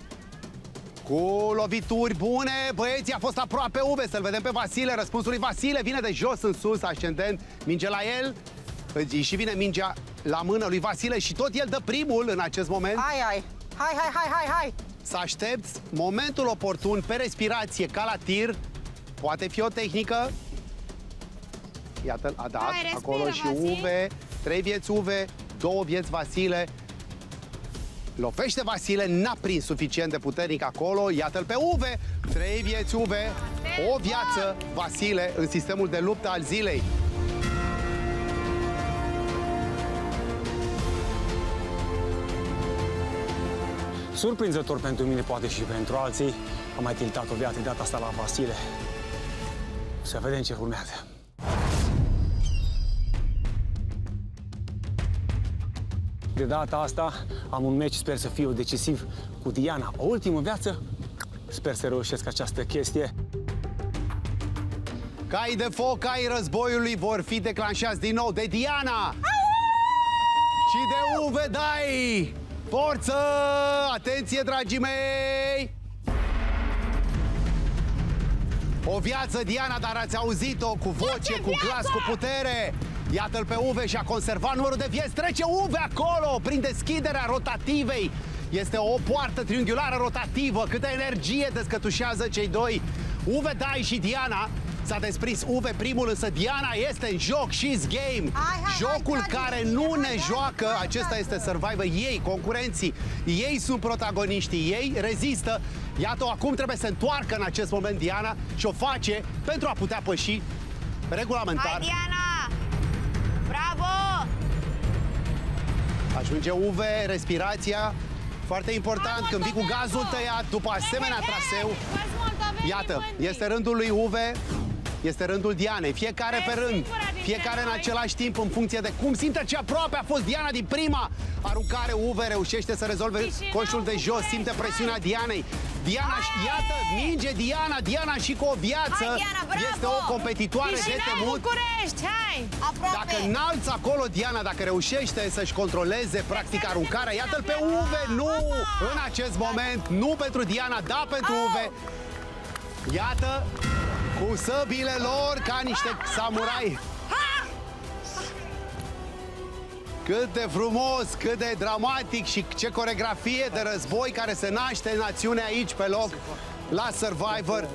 cu lovituri bune. Băieții, a fost aproape Uve, să-l vedem pe Vasile. Răspunsul lui Vasile vine de jos în sus, ascendent, minge la el. Și vine mingea la mână lui Vasile și tot el dă primul în acest moment. Hai! Să aștepți momentul oportun pe respirație, ca la tir. Poate fi o tehnică. Iată, a dat Hai, respiră, acolo și Vasile. Uve. 3 vieți Uve, 2 vieți Vasile. Lovește Vasile, n-a prins suficient de puternic acolo. Iată-l pe Uve, 3 vieți Uve, o viață Vasile în sistemul de luptă al zilei. Surprinzător pentru mine, poate și pentru alții. Am mai tiltat o viață de data asta la Vasile. Să vedem ce urmează. De data asta am un meci, sper să fiu decisiv cu Diana. O ultimă viață, sper să reușesc această chestie. Cai de foc ai războiului vor fi declanșați din nou de Diana și de Uve Dai. Forță! Atenție, dragii mei! O viață, Diana, dar ați auzit-o cu voce, cu glas, cu putere. Iată-l pe Uve și a conservat numărul de vieți. Trece Uve acolo, prin deschiderea rotativei. Este o poartă triunghiulară rotativă. Câtă energie descătușează cei 2. Uve Dai și Diana. S-a desprins Uve primul, însă Diana este în joc. She's game. Jocul care nu ne joacă, acesta este Survivor. Ei, concurenții, ei sunt protagoniștii, ei rezistă. Iată, acum trebuie să se întoarcă în acest moment Diana și o face pentru a putea păși regulamentar. Hai, Diana! Bravo! Ajunge Uve, respirația. Foarte important, când vii cu gazul tăiat după asemenea traseu. Iată, este rândul lui Uve, este rândul Dianei. Fiecare pe rând, fiecare în același timp, în funcție de cum simte ce aproape a fost Diana din prima aruncare. Uve reușește să rezolve coșul de jos, simte presiunea Dianei. Diana, iată, minge Diana, Diana și cu o viață. Hai, Diana, bravo! Este o competitoare de temut. București, hai! Dacă înalți acolo Diana, dacă reușește să-și controleze practic aruncarea, iată-l pe Uve, nu în acest moment, nu pentru Diana, da pentru Uve. Iată, cu săbile lor ca niște samurai. Cât de frumos, cât de dramatic și ce coreografie de război care se naște națiunea aici pe loc la Survivor.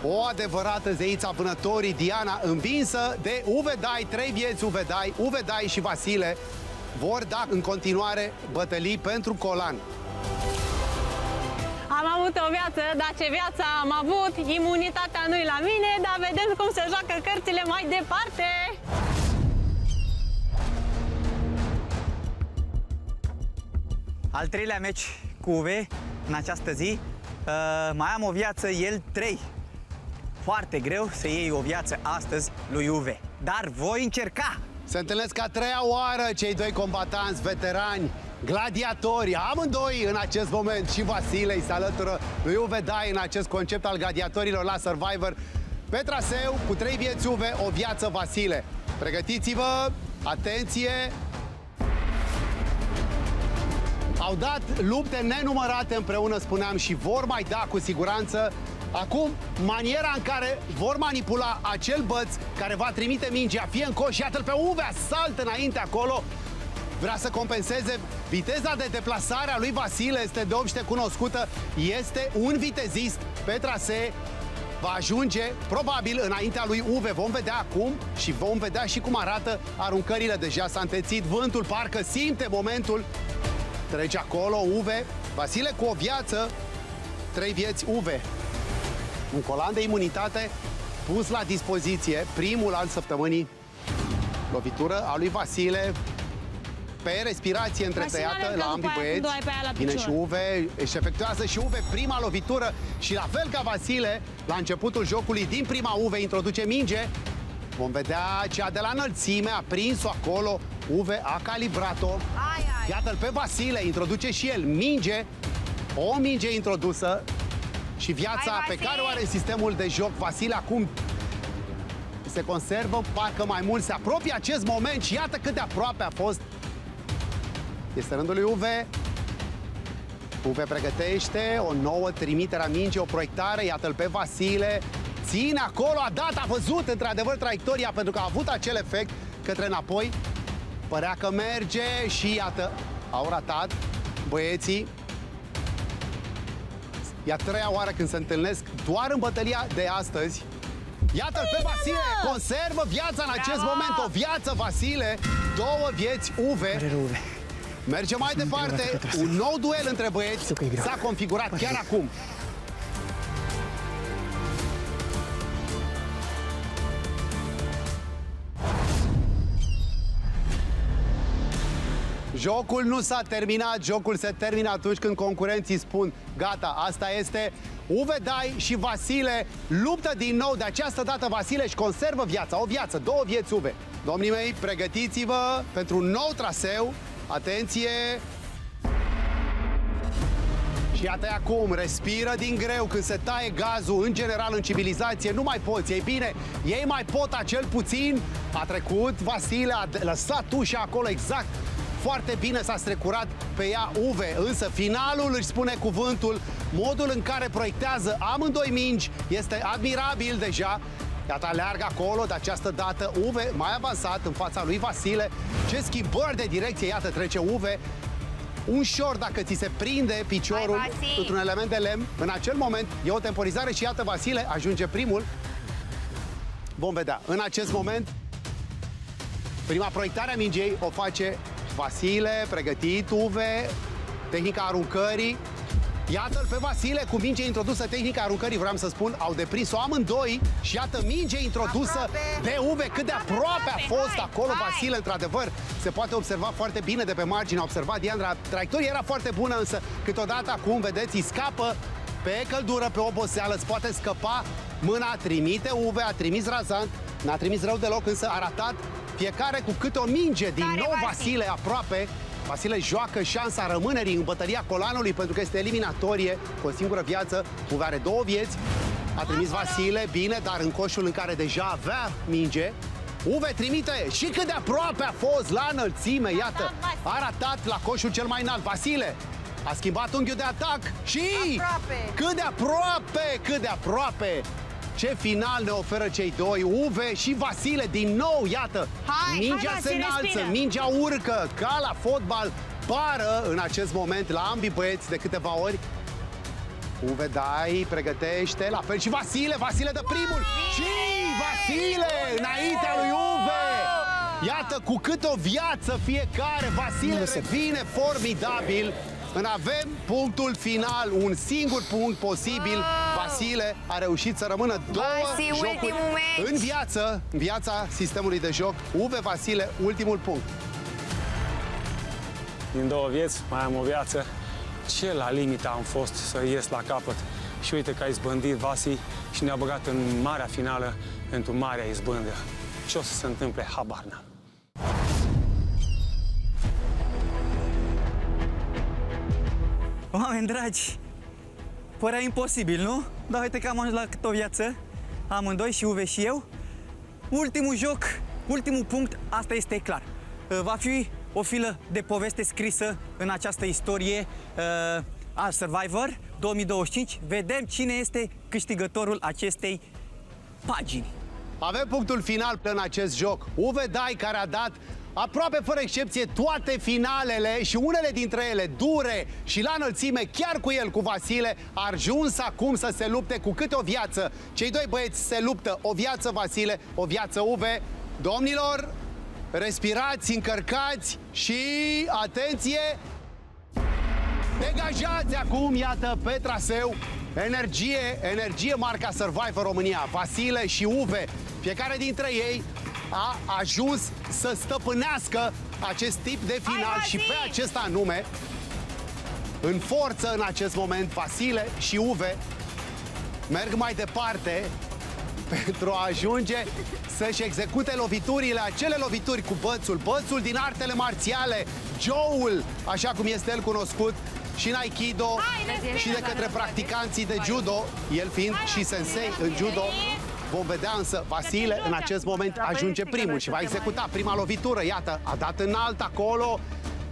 O adevărată zeiță a vânătorii, Diana, învinsă de Uwe Dai, 3 vieți Uwe Dai și Vasile vor da în continuare bătălii pentru colan. Am avut o viață, dar ce viață am avut, imunitatea nu-i la mine, dar vedem cum se joacă cărțile mai departe. Al treilea meci cu Uwe în această zi. Mai am o viață, el 3. Foarte greu să iei o viață astăzi lui Uwe, dar voi încerca. Se întâlnesc a treia oară cei doi combatanți veterani, gladiatori, amândoi în acest moment, și Vasile îi se alătură lui Uwe Dai în acest concept al gladiatorilor la Survivor. Pe traseu, cu 3 vieți Uwe, o viață Vasile. Pregătiți-vă, atenție! Au dat lupte nenumărate împreună, spuneam, și vor mai da cu siguranță. Acum, maniera în care vor manipula acel băț care va trimite mingea fie în coș, iată-l pe Uwe, saltă înainte acolo, vrea să compenseze. Viteza de deplasare a lui Vasile este de obște cunoscută, este un vitezist pe trasee, va ajunge probabil înaintea lui Uwe. Vom vedea acum și vom vedea și cum arată aruncările. Deja s-a întețit vântul, parcă simte momentul. Trece acolo Uwe, Vasile cu o viață, 3 vieți Uwe. Un colan de imunitate pus la dispoziție, primul al săptămânii. Lovitură a lui Vasile pe respirație întretăiată la ambii băieți. Vine și Uwe, își efectuează și Uwe prima lovitură și la fel ca Vasile, la începutul jocului, din prima Uwe introduce minge. Vom vedea cea de la înălțime, a prins-o acolo, Uwe a calibrat-o. Iată-l pe Vasile, introduce și el minge, o minge introdusă și viața pe care o are sistemul de joc. Vasile acum se conservă, parcă mai mult se apropie acest moment și iată cât de aproape a fost. Este rândul lui Uwe. Uwe pregătește o nouă trimitere a mingii, o proiectare, iată-l pe Vasile. Ține acolo, a dat, a văzut într-adevăr traiectoria pentru că a avut acel efect către înapoi. Părea că merge și iată, au ratat băieții. E a treia oară când se întâlnesc doar în bătălia de astăzi. Iată-l pe Vasile, conservă viața în acest moment, o viață Vasile, 2 vieți Uwe. Merge mai departe, un nou duel între băieți s-a configurat chiar acum. Jocul nu s-a terminat, jocul se termină atunci când concurenții spun gata, asta este. Uwe Dai și Vasile luptă din nou, de această dată Vasile își conservă viața, o viață, 2 vieți Uwe. Domnii mei, pregătiți-vă pentru un nou traseu, atenție! Și iată acum, respiră din greu când se taie gazul, în general în civilizație nu mai poți, ei bine, ei mai pot acel puțin, a trecut Vasile, a lăsat ușa acolo exact. Foarte bine s-a strecurat pe ea Uwe, însă finalul își spune cuvântul, modul în care proiectează amândoi mingi este admirabil deja. Iată, aleargă acolo, de această dată Uwe mai avansat în fața lui Vasile. Ce schimbări de direcție, iată, trece Uwe. Un short, dacă ți se prinde piciorul într-un element de lemn, în acel moment e o temporizare și iată, Vasile ajunge primul. Vom vedea. În acest moment, prima proiectare a mingei o face Vasile, pregătit, Uwe, tehnica aruncării. Iată-l pe Vasile cu minge introdusă, tehnica aruncării, vreau să spun, au deprins-o amândoi și iată minge introdusă de Uwe, cât de aproape a fost acolo Vasile, într-adevăr, se poate observa foarte bine de pe margine, a observat Diandra, traiectoria era foarte bună, însă câteodată acum, vedeți, îi scapă pe căldură, pe oboseală, îți poate scăpa mâna, trimite Uwe, a trimis razant, n-a trimis rău deloc, însă a ratat fiecare cu câte o minge, din nou Vasile aproape. Vasile joacă șansa rămânerii în bătălia colanului pentru că este eliminatorie cu o singură viață. Uwe are 2 vieți. A trimis Vasile, bine, dar în coșul în care deja avea minge. Uwe trimite și cât de aproape a fost la înălțime, iată, a ratat la coșul cel mai înalt. Vasile a schimbat unghiul de atac și cât de aproape, cât de aproape. Ce final ne oferă cei doi, Uve și Vasile, din nou, iată, mingea se înalță, mingea urcă, ca la fotbal, pară în acest moment la ambii băieți de câteva ori. Uve, dai, pregătește, la fel și Vasile, Vasile dă primul și Vasile înaintea lui Uve. Iată cu cât o viață fiecare, Vasile revine formidabil. Avem punctul final, un singur punct posibil. Vasile a reușit să rămână două jocuri în viața sistemului de joc. Uve, Vasile, ultimul punct. Din două vieți, mai am o viață. Ce la limită am fost să ies la capăt. Și uite că a izbândit Vasi și ne-a băgat în marea finală pentru marea izbândă. Ce o să se întâmple, habar n-am. Oameni dragi, părea imposibil, nu? Dar uite că am ajuns la cât o viață, amândoi, și Uve și eu. Ultimul joc, ultimul punct, asta este clar. Va fi o filă de poveste scrisă în această istorie a Survivor 2025. Vedem cine este câștigătorul acestei pagini. Avem punctul final în acest joc. Uve Dai, care a dat aproape fără excepție toate finalele și unele dintre ele dure și la înălțime, chiar cu el, cu Vasile, a ajuns acum să se lupte cu câte o viață. Cei doi băieți se luptă, o viață Vasile, o viață Uve. Domnilor, respirați, încărcați și atenție! Degajați acum, iată, pe traseu. Energie marca Survivor România. Vasile și Uve, fiecare dintre ei a ajuns să stăpânească acest tip de final și pe acest anume, în forță în acest moment, Vasile și Uve merg mai departe pentru a ajunge să-și execute loviturile, acele lovituri cu bățul din artele marțiale, Joe-ul, așa cum este el cunoscut și în Aikido și de către practicanții de judo, el fiind și sensei în judo. Vom vedea însă, Vasile în acest moment ajunge primul și va executa prima lovitură. Iată, a dat înalt acolo.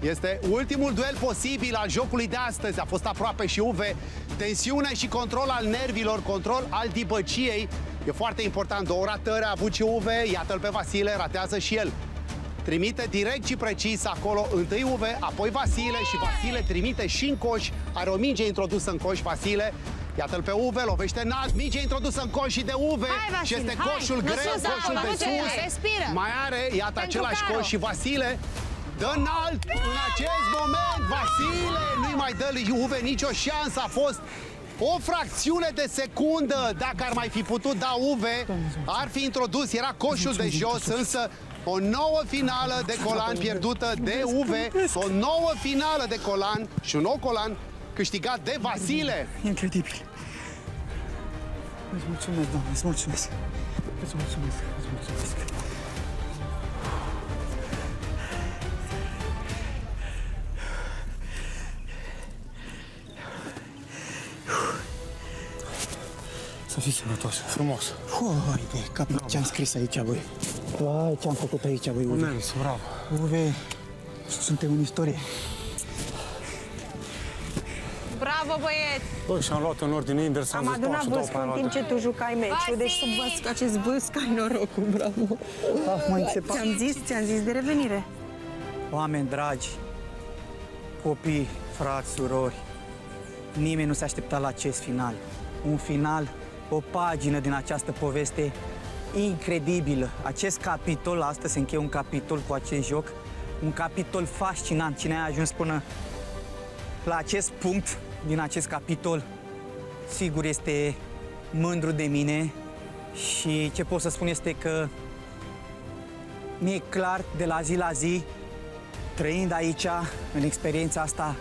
Este ultimul duel posibil al jocului de astăzi. A fost aproape și Uve. Tensiune și control al nervilor, control al dibăciei. E foarte important. Două ratări a avut și Uve. Iată-l pe Vasile, ratează și el. Trimite direct și precis acolo. Întâi Uve, apoi Vasile și Vasile trimite și în coș. Are o minge introdusă în coș, Vasile. Iată-l pe Uve, lovește înalt, minge introdusă în coș și de Uve. Și este coșul greu, coșul de sus. Mai are, iată, același coș și Vasile dă înalt în acest moment. Vasile nu-i mai dă lui Uve nicio șansă. A fost o fracțiune de secundă. Dacă ar mai fi putut da Uve, ar fi introdus, era coșul de jos, însă o nouă finală de colan pierdută de Uve, o nouă finală de colan și un nou colan câștigat de Vasile. Incredibil. Îți mulțumesc, Doamne, îți mulțumesc. Îți mulțumesc, îți mulțumesc. Să fii sănătos, frumos. Hai de cap, ce-am scris aici, băi. Vai, ce-am făcut aici, băi, Uve. Mers, bravo. Uve, suntem în istorie. Bravo, băieți! Băi, și-am luat în ordine invers. Am adunat vâscul în timp ce tu jucai meciul, deci să văd acest vâsc, ai norocul, bravo. Ți-am zis de revenire. Oameni dragi, copii, frați, surori, nimeni nu se aștepta la acest final. Un final, o pagină din această poveste incredibilă. Acest capitol, astăzi se încheie un capitol cu acest joc, un capitol fascinant. Cine a ajuns până la acest punct din acest capitol, sigur este mândru de mine și ce pot să spun este că mi-e clar de la zi la zi, trăind aici, în experiența asta,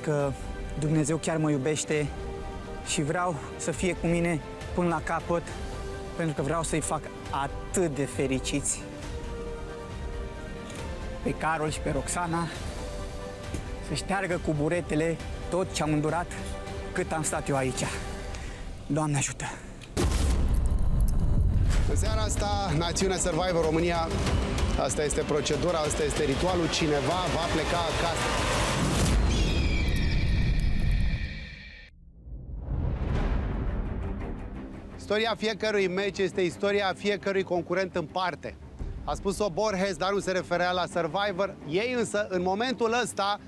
că Dumnezeu chiar mă iubește și vreau să fie cu mine până la capăt, pentru că vreau să-i fac atât de fericiți pe Carol și pe Roxana, să șteargă cu buretele tot ce am îndurat cât am stat eu aici. Doamne ajută! În seara asta, Națiunea Survivor România, asta este procedura, asta este ritualul, cineva va pleca acasă. Istoria fiecărui meci este istoria fiecărui concurent în parte. A spus-o Borges, dar nu se referea la Survivor. Ei însă, în momentul ăsta,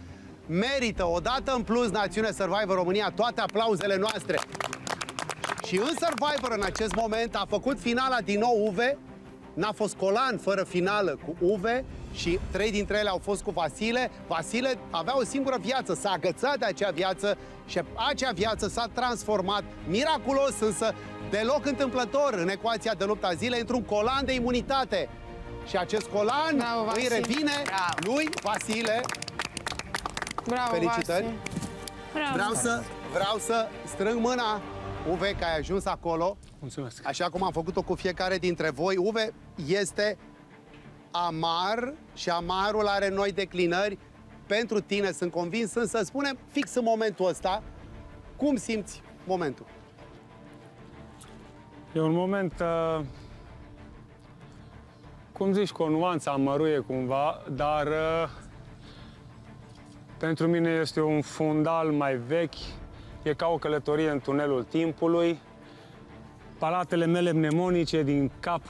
merită odată în plus Națiune Survivor România toate aplauzele noastre. Și în Survivor, în acest moment, a făcut finala din nou Uve. N-a fost Colan fără finală cu Uve și 3 dintre ele au fost cu Vasile. Vasile avea o singură viață, s-a agățat de acea viață și acea viață s-a transformat miraculos, însă deloc întâmplător în ecuația de lupta zilei, într-un colan de imunitate. Și acest colan îi revine lui Vasile. Bravo, Felicitări! Vasi. Bravo. Vreau să strâng mâna, Uve, că ai ajuns acolo. Mulțumesc. Așa cum am făcut-o cu fiecare dintre voi. Uve este amar și amarul are noi declinări. Pentru tine sunt convins, însă spunem fix în momentul ăsta, cum simți momentul? E un moment, cum zici, cu o nuanță amăruie cumva, dar pentru mine este un fundal mai vechi, e ca o călătorie în tunelul timpului. Palatele mele mnemonice din cap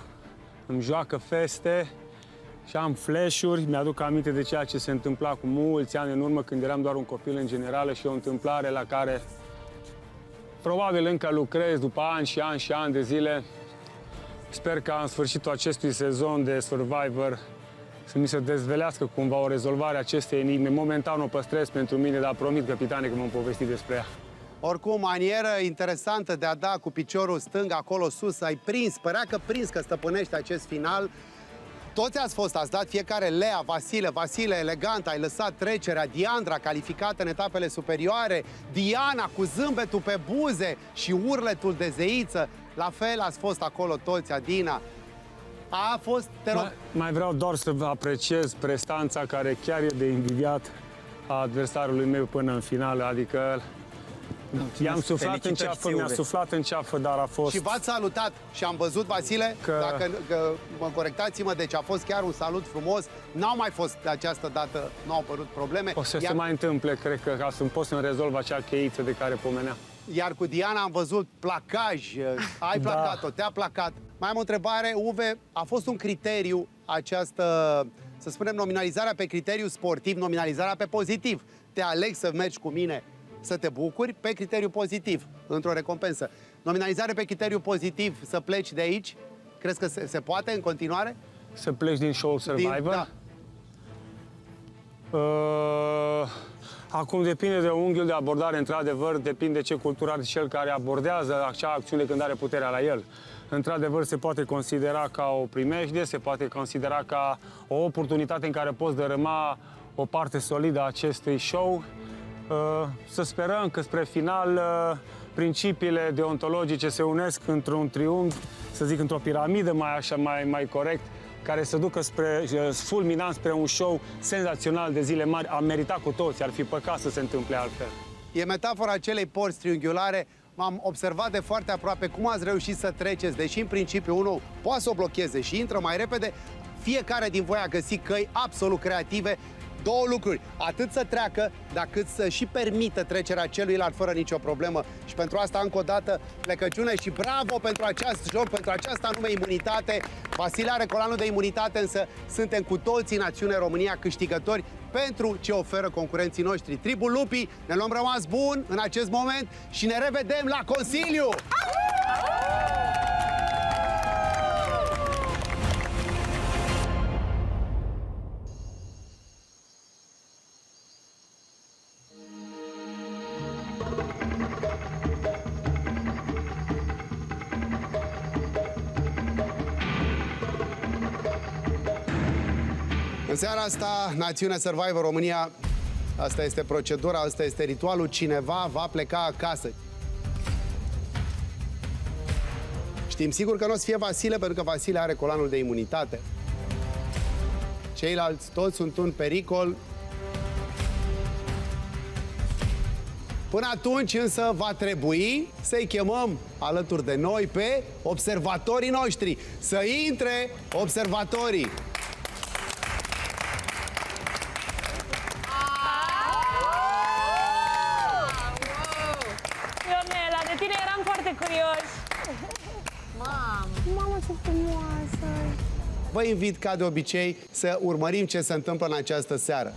îmi joacă feste și am flash-uri, mi-aduc aminte de ceea ce se întâmpla cu mulți ani în urmă, când eram doar un copil în generală, și o întâmplare la care probabil încă lucrez după ani și ani și ani de zile. Sper ca în sfârșitul acestui sezon de Survivor să mi se dezvelească cumva o rezolvare a acestei enigme. Momentan o păstrez pentru mine, dar promit, capitane, că vom povesti despre ea. Oricum, manieră interesantă de a da cu piciorul stâng acolo sus, ai prins, părea că prins că stăpânești acest final. Toți ați dat fiecare Lea, Vasile, elegant, ai lăsat trecerea, Diandra calificată în etapele superioare, Diana cu zâmbetul pe buze și urletul de zeiță, la fel ați fost acolo toți, Adina. A fost, te rog... Mai vreau doar să vă apreciez prestanța care chiar e de invidiat a adversarului meu până în final, adică i-am suflat în ceafă, mi-a suflat în ceafă, dar a fost... Și v-ați salutat și am văzut, Vasile, că mă corectați-mă, deci a fost chiar un salut frumos. N-au mai fost de această dată, nu au apărut probleme. O să se mai întâmple, cred că, ca să pot să-mi rezolv acea cheiță de care pomeneam. Iar cu Diana am văzut placaj, ai placat-o, te-a placat. Mai am o întrebare, Uve, a fost un criteriu această, să spunem, nominalizarea pe criteriu sportiv, nominalizarea pe pozitiv. Te aleg să mergi cu mine să te bucuri pe criteriu pozitiv, într-o recompensă. Nominalizare pe criteriu pozitiv, să pleci de aici, crezi că se poate în continuare? Să pleci din show Survivor? Da. Acum depinde de unghiul de abordare, într-adevăr, depinde ce cultură are cel care abordează acea acțiune când are puterea la el. Într-adevăr, se poate considera ca o primejdie, se poate considera ca o oportunitate în care poți dărâma o parte solidă a acestui show. Să sperăm că spre final principiile deontologice se unesc într-un triunghi, să zic într-o piramidă mai corect, care să ducă fulminant spre un show senzațional de zile mari. Am meritat cu toți, ar fi păcat să se întâmple altfel. E metafora acelei porți triunghiulare. M-am observat de foarte aproape cum ați reușit să treceți, deși în principiu unul poate să o blocheze și intră mai repede. Fiecare din voi a găsit căi absolut creative. Două lucruri, atât să treacă, dar cât să și permită trecerea celuilalt fără nicio problemă. Și pentru asta, încă o dată, plecăciune și bravo pentru acest joc, pentru această anume imunitate. Vasile are colanul de imunitate, însă suntem cu toții Națiune România câștigători pentru ce oferă concurenții noștri. Tribul Lupii, ne luăm rămas bun în acest moment și ne revedem la Consiliu! În seara asta, Națiune Survivor România, asta este procedura, asta este ritualul, cineva va pleca acasă. Știm sigur că nu o să fie Vasile, pentru că Vasile are colanul de imunitate. Ceilalți toți sunt un pericol. Până atunci însă va trebui să-i chemăm alături de noi pe observatorii noștri. Să intre observatorii! Ionela, de tine eram foarte curioși. vă invit, ca de obicei, să urmărim ce se întâmplă în această seară.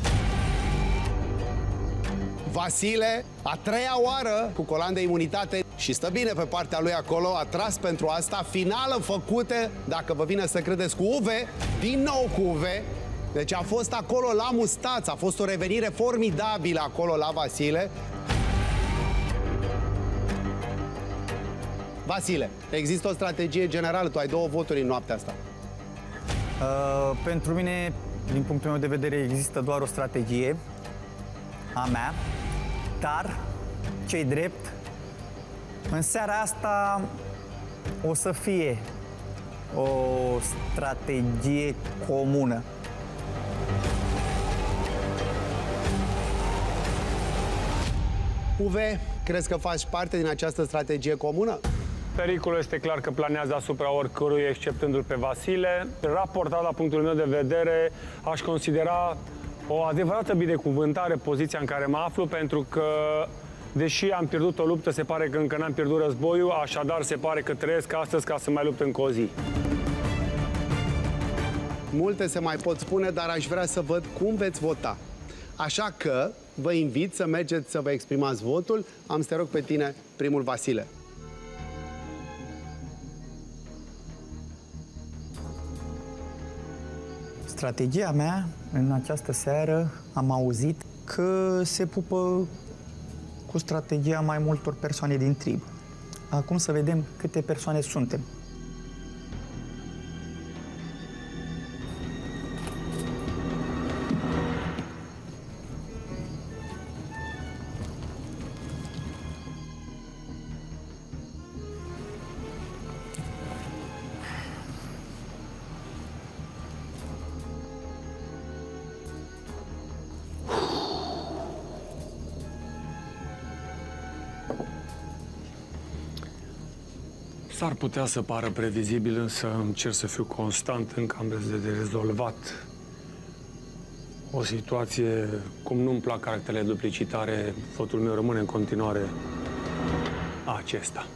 Vasile, a treia oară cu colan de imunitate și stă bine pe partea lui acolo, a tras pentru asta, finală făcută, dacă vă vine să credeți, cu Uve, din nou cu Uve. Deci a fost acolo la mustață, a fost o revenire formidabilă acolo la Vasile. Vasile, există o strategie generală, tu ai 2 voturi în noaptea asta. Pentru mine, din punctul meu de vedere, există doar o strategie a mea, dar, ce-i drept, în seara asta o să fie o strategie comună. Uve, crezi că faci parte din această strategie comună? Pericolul este clar că planează asupra oricărui, exceptându-l pe Vasile. Raportat la punctul meu de vedere, aș considera o adevărată binecuvântare poziția în care mă aflu, pentru că, deși am pierdut o luptă, se pare că încă n-am pierdut războiul, așadar se pare că trăiesc astăzi ca să mai lupt încă o zi. Multe se mai pot spune, dar aș vrea să văd cum veți vota. Așa că vă invit să mergeți să vă exprimați votul. Am să te rog pe tine, primul Vasile. Strategia mea în această seară am auzit că se pupă cu strategia mai multor persoane din trib. Acum să vedem câte persoane suntem. S-ar putea să pară previzibil, însă încerc să fiu constant în cam de rezolvat o situație. Cum nu-mi plac caracterele duplicitare, votul meu rămâne în continuare acesta.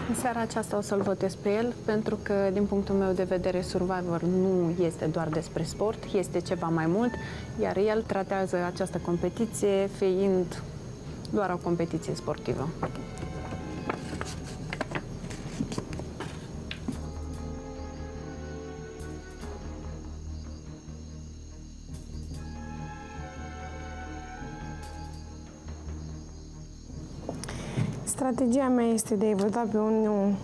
În seara aceasta o să-l votez pe el, pentru că, din punctul meu de vedere, Survivor nu este doar despre sport, este ceva mai mult, iar el tratează această competiție fiind doar o competiție sportivă. Strategia mea este de a-i vota pe unul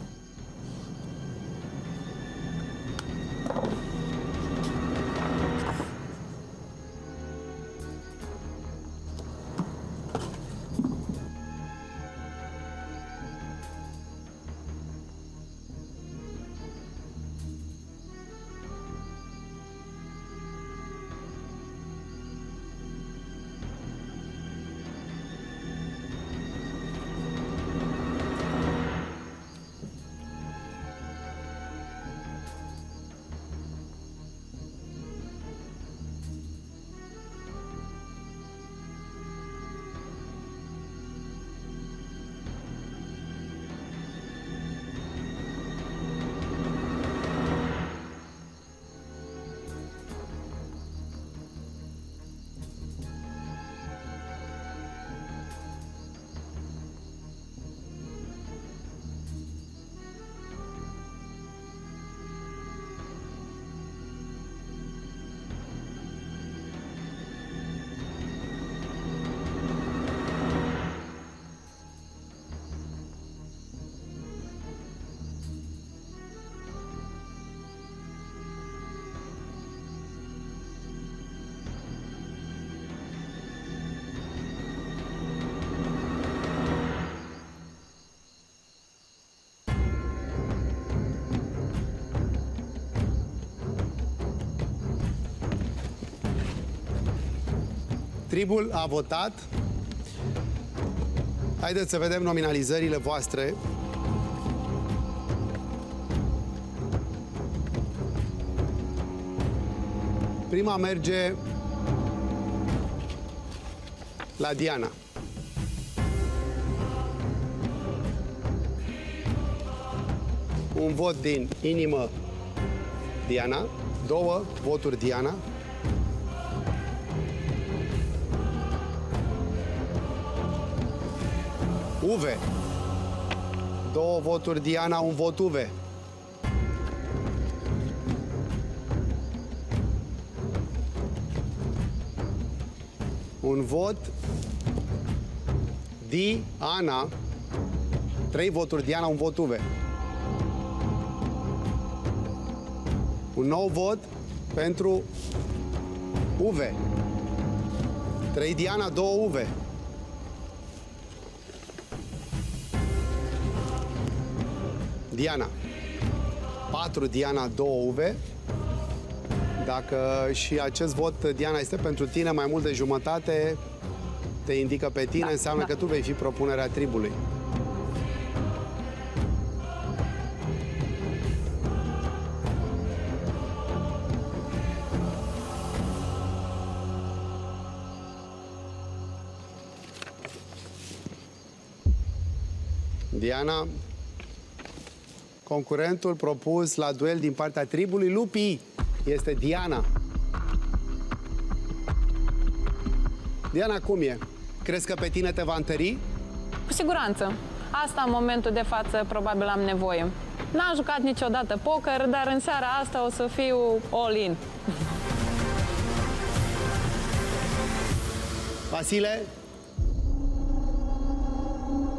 Tribul a votat. Haideți să vedem nominalizările voastre. Prima merge la Diana. Un vot din inimă, Diana. 2 voturi, Diana. Uve. 2 voturi, Diana, 1 vot, Uve. Un vot, Diana. 3 voturi, Diana, 1 vot, Uve. Un nou vot pentru Uve. 3 Diana, 2 Uve. Diana. 4 Diana, 2 Uve. Dacă și acest vot, Diana, este pentru tine mai mult de jumătate, te indică pe tine, înseamnă că tu vei fi propunerea tribului. Diana, concurentul propus la duel din partea tribului Lupi este Diana. Diana, cum e? Crezi că pe tine te va întări? Cu siguranță. Asta, în momentul de față, probabil am nevoie. N-am jucat niciodată poker, dar în seara asta o să fiu all-in. Vasile?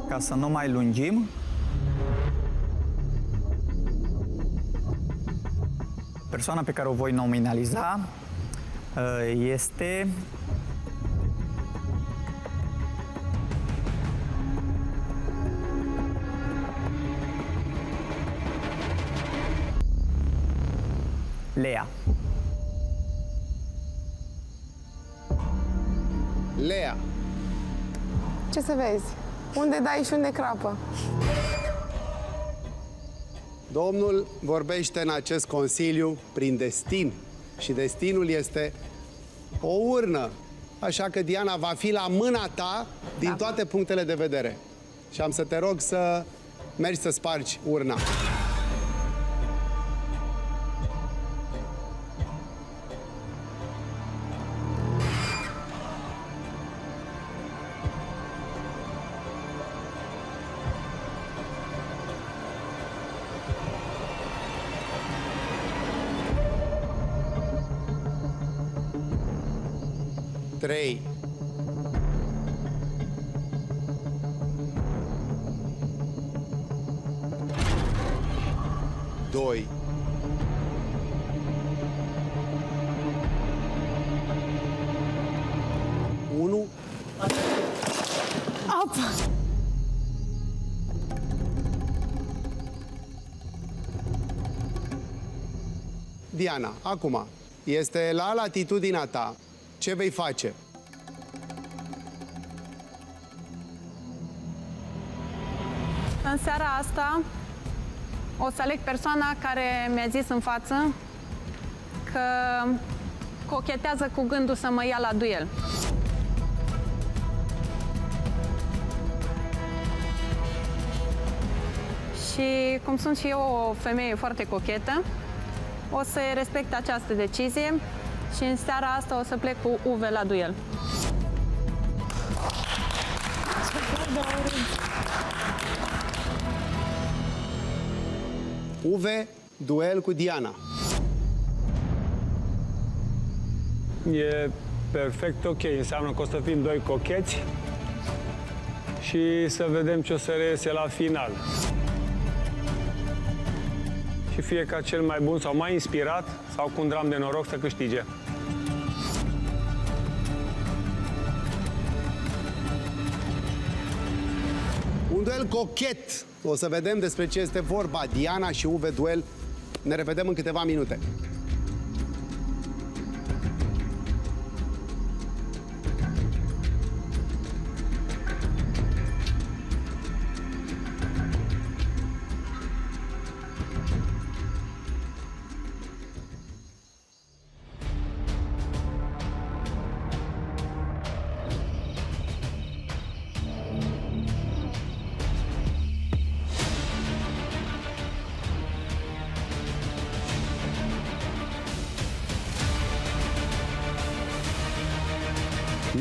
Ca să nu mai lungim, persoana pe care o voi nominaliza este Lea. Lea. Ce să vezi? Unde dai și unde crapă? Domnul vorbește în acest consiliu prin destin și destinul este o urnă. Așa că, Diana, va fi la mâna ta din toate punctele de vedere. Și am să te rog să mergi să spargi urna. Trei. 2. 1. Diana, acum, este la latitudinea ta. Ce vei face? În seara asta o să aleg persoana care mi-a zis în față că cochetează cu gândul să mă ia la duel. Și cum sunt și eu o femeie foarte cochetă, o să respect această decizie și în seara asta o să plec cu Uve la duel. Uve, duel cu Diana. E perfect ok, înseamnă că o să fim doi cocheți și să vedem ce o să reiese la final. Și fie ca cel mai bun sau mai inspirat sau cu un dram de noroc să câștige. Un duel cochet. O să vedem despre ce este vorba. Diana și Uve, duel. Ne revedem în câteva minute.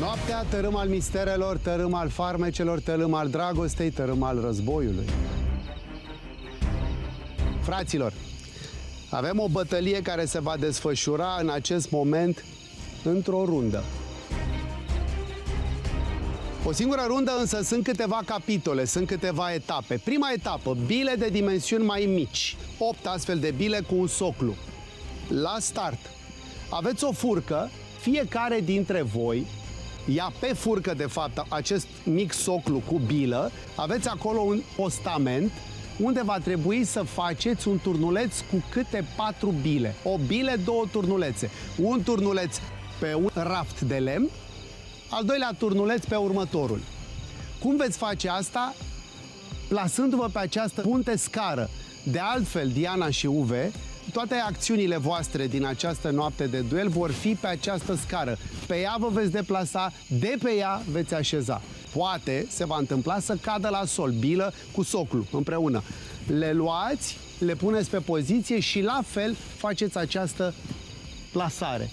Noaptea, tărâm al misterelor, tărâm al farmecelor, tărâm al dragostei, tărâm al războiului. Fraților, avem o bătălie care se va desfășura în acest moment într-o rundă. O singură rundă, însă sunt câteva capitole, sunt câteva etape. Prima etapă, bile de dimensiuni mai mici, 8 astfel de bile cu un soclu. La start, aveți o furcă, fiecare dintre voi ia pe furcă, de fapt, acest mic soclu cu bilă, aveți acolo un postament unde va trebui să faceți un turnuleț cu câte 4 bile. O bile, 2 turnulețe. Un turnuleț pe un raft de lemn, al doilea turnuleț pe următorul. Cum veți face asta? Plasându-vă pe această punte scară. De altfel, Diana și Uve, toate acțiunile voastre din această noapte de duel vor fi pe această scară. Pe ea vă veți deplasa, de pe ea veți așeza. Poate se va întâmpla să cadă la sol, bilă cu soclu împreună. Le luați, le puneți pe poziție și la fel faceți această plasare.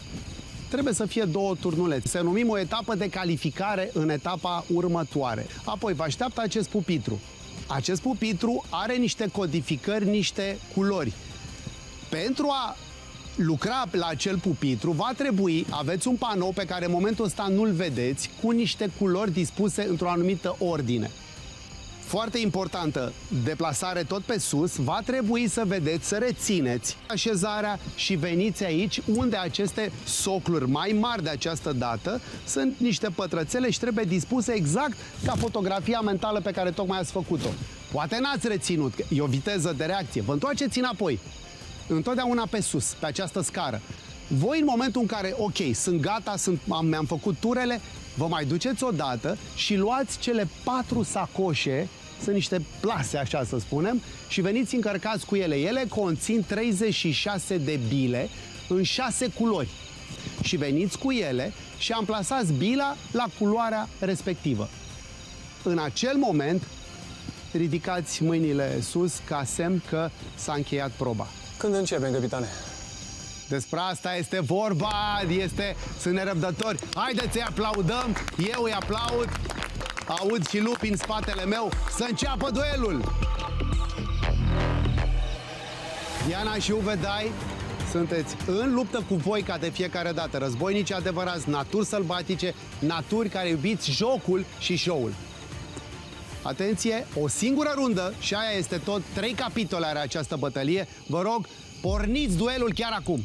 Trebuie să fie 2 turnulețe. Se numim o etapă de calificare în etapa următoare. Apoi vă așteaptă acest pupitru. Acest pupitru are niște codificări, niște culori. Pentru a lucra la acel pupitru va trebui, aveți un panou pe care în momentul ăsta nu-l vedeți, cu niște culori dispuse într-o anumită ordine. Foarte importantă, deplasare tot pe sus, va trebui să vedeți, să rețineți așezarea și veniți aici unde aceste socluri mai mari de această dată sunt niște pătrățele și trebuie dispuse exact ca fotografia mentală pe care tocmai ați făcut-o. Poate n-ați reținut, e o viteză de reacție, vă întoarceți înapoi. Întotdeauna pe sus, pe această scară. Voi, în momentul în care, ok, sunt gata, mi-am făcut turele, vă mai duceți odată și luați cele 4 sacoșe, sunt niște plase, așa să spunem, și veniți încărcați cu ele. Ele conțin 36 de bile în 6 culori. Și veniți cu ele și amplasați bila la culoarea respectivă. În acel moment, ridicați mâinile sus ca semn că s-a încheiat proba. Când începem, capitane? Despre asta este vorba, sunt nerăbdători. Haideți să-i aplaudăm, eu îi aplaud, aud și lupi în spatele meu, să înceapă duelul! Diana și Uve Dai, sunteți în luptă cu voi ca de fiecare dată. Războinici adevărați, naturi sălbatice, naturi care iubiți jocul și show-ul. Atenție, o singură rundă și aia este tot, 3 capitole are această bătălie. Vă rog, porniți duelul chiar acum!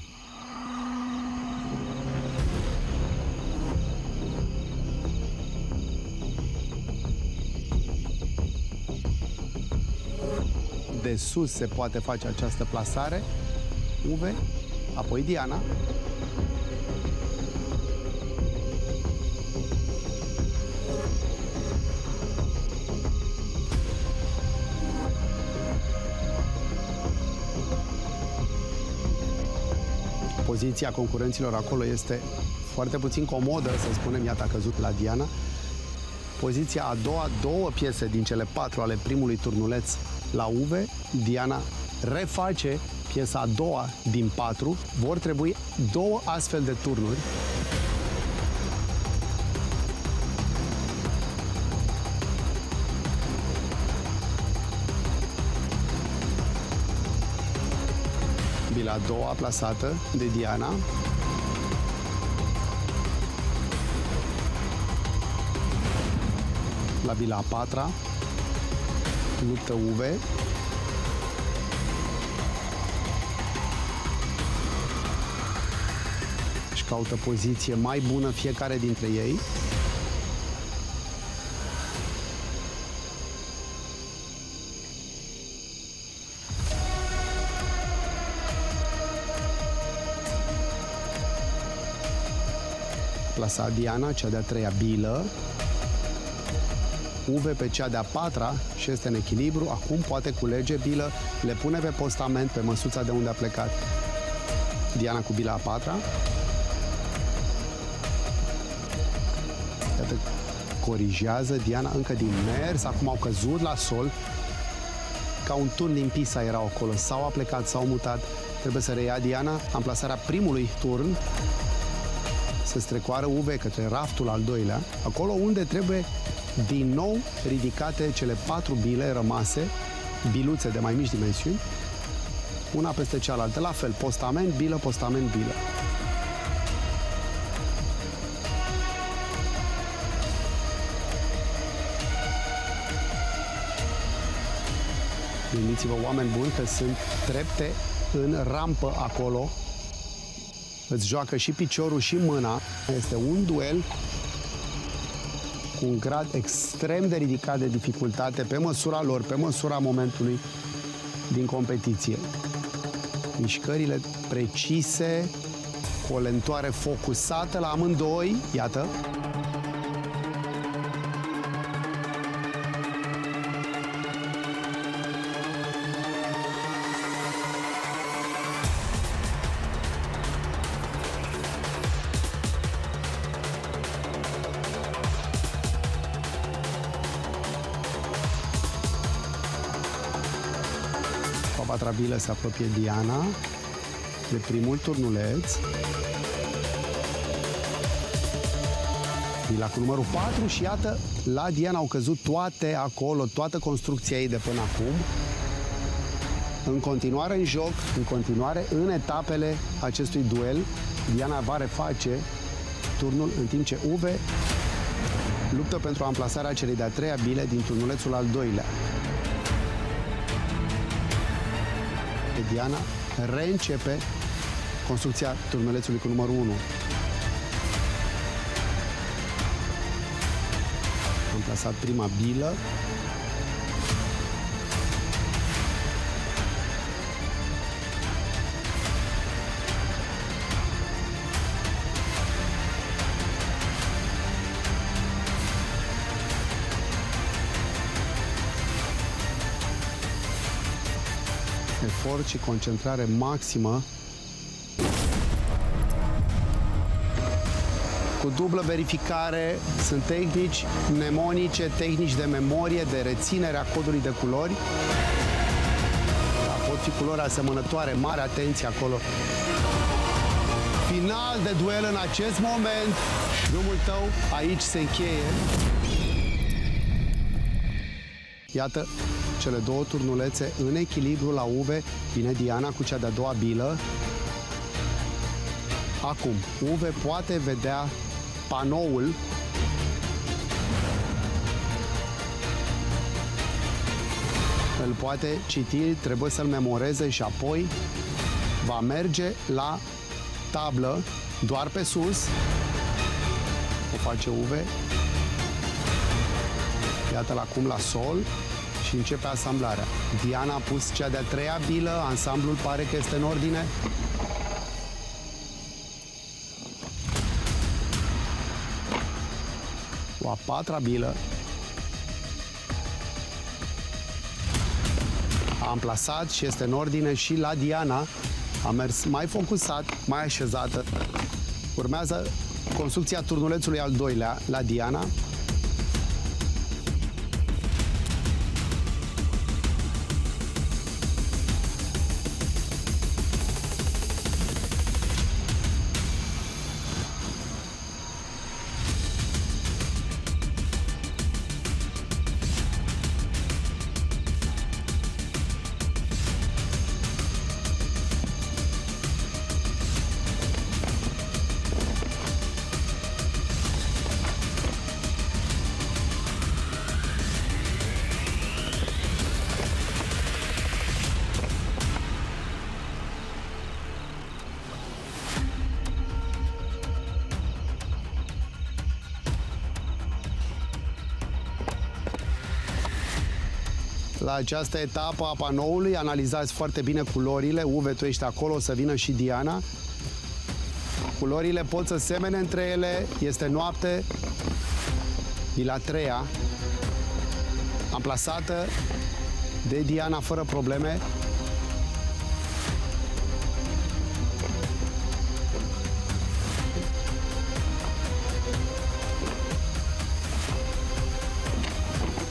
De sus se poate face această plasare. Uve, apoi Diana. Poziția concurenților acolo este foarte puțin comodă, să spunem, iată a căzut la Diana. Poziția a doua, 2 piese din cele 4 ale primului turnuleț la Uve. Diana reface piesa a doua din 4. Vor trebui 2 astfel de turnuri. Bila a doua plasată de Diana. La bila a 4-a luptă Uve. Își caută poziție mai bună fiecare dintre ei. Plasa Diana, cea de-a 3-a bilă. Uve pe cea de-a 4-a și este în echilibru. Acum poate culege bilă, le pune pe postament, pe măsuța de unde a plecat. Diana cu bila a 4-a. Iată, corigează Diana încă din mers. Acum au căzut la sol. Ca un turn din Pisa erau acolo. Sau a plecat, sau mutat. Trebuie să reia Diana amplasarea primului turn. să strecoară Uve către raftul al doilea, acolo unde trebuie din nou ridicate cele 4 bile rămase, biluțe de mai mici dimensiuni, una peste cealaltă. La fel, postament, bilă, postament, bilă. Gândiți-vă, oameni buni, că sunt trepte în rampă acolo. Îți joacă și piciorul și mâna. Este un duel cu un grad extrem de ridicat de dificultate pe măsura lor, pe măsura momentului din competiție. Mișcările precise, cu o lentoare focusată la amândoi, iată. A patra bilă se apropie Diana de primul turnuleț. Bila cu numărul 4 și iată, la Diana au căzut toate acolo, toată construcția ei de până acum. În continuare în joc, în continuare în etapele acestui duel, Diana va reface turnul în timp ce Uve luptă pentru amplasarea celei de-a treia bile din turnulețul al doilea. Diana reîncepe construcția turnulețului cu numărul 1. Am plasat prima bilă. Efort și concentrare maximă, cu dublă verificare. Sunt tehnici mnemonice, tehnici de memorie, de reținere a codului de culori. Da, pot fi culori asemănătoare, mare atenție acolo. Final de duel în acest moment. Drumul tău aici se încheie. Iată cele două turnulețe în echilibru la Uve. Vine Diana cu cea de-a doua bilă. Acum, Uve poate vedea panoul. Îl poate citi, trebuie să-l memoreze și apoi va merge la tablă doar pe sus. O face Uve. Iată-l acum la sol și începe asamblarea. Diana a pus cea de-a treia bilă, ansamblul pare că este în ordine. O a patra bilă. A amplasat și este în ordine și la Diana. A mers mai focusat, mai așezată. Urmează construcția turnulețului al doilea la Diana. La această etapă a panoului analizați foarte bine culorile. Uve, tu ești acolo, o să vină și Diana. Culorile pot să semene între ele. Este noapte. Bila treia, amplasată de Diana fără probleme.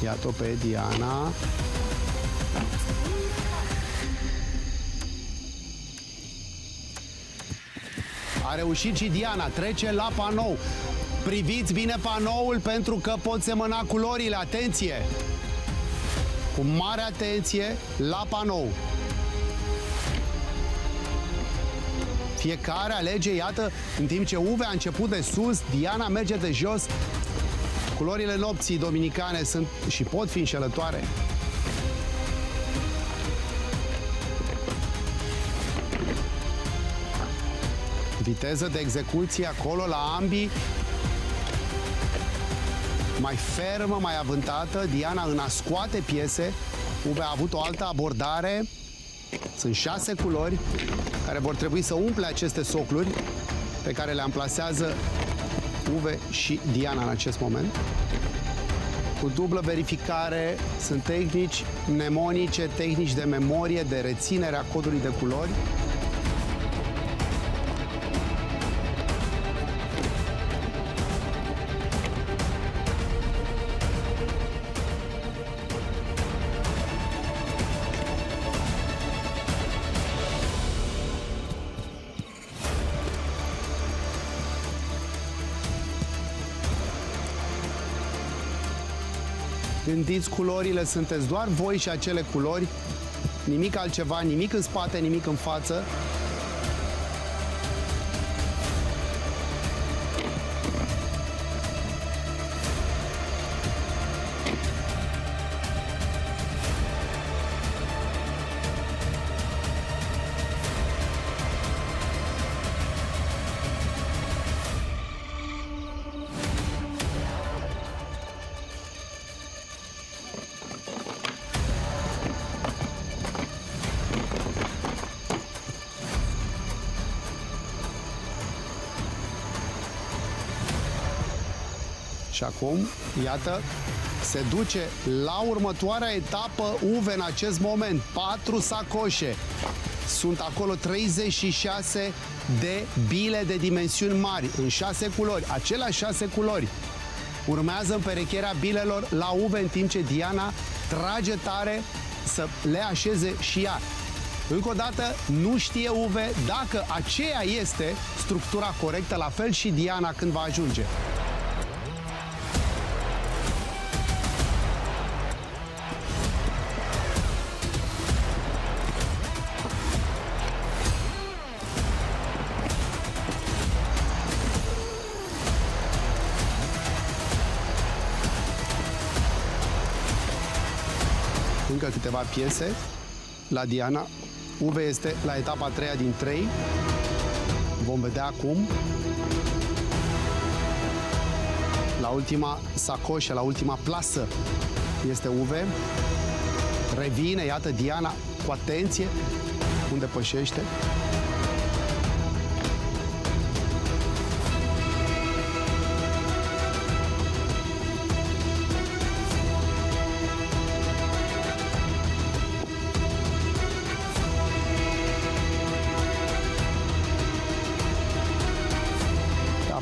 Iată-o pe Diana. A reușit și Diana, trece la panou. Priviți bine panoul pentru că pot semăna culorile. Atenție! Cu mare atenție la panou. Fiecare alege, iată, în timp ce Uve a început de sus, Diana merge de jos. Culorile nopții dominicane sunt și pot fi înșelătoare. Viteză de execuție acolo la ambii. Mai fermă, mai avântată. Diana în a scoate piese. Uve a avut o altă abordare. Sunt 6 culori care vor trebui să umple aceste socluri pe care le amplasează Uve și Diana în acest moment. Cu dublă verificare, sunt tehnici mnemonice, tehnici de memorie, de reținere a codului de culori. Gândiți culorile, sunteți doar voi și acele culori, nimic altceva, nimic în spate, nimic în față. Și acum, iată, se duce la următoarea etapă Uve în acest moment. 4 sacoșe. Sunt acolo 36 de bile de dimensiuni mari, în 6 culori, aceleași 6 culori. Urmează împerecherea bilelor la Uve, în timp ce Diana trage tare să le așeze și ea. Încă o dată, nu știe Uve dacă aceea este structura corectă, la fel și Diana când va ajunge. Încă câteva piese la Diana. Uve este la etapa 3 din 3. Vom vedea acum. La ultima sacoșă, la ultima plasă este Uve. Revine, iată Diana cu atenție unde pășește.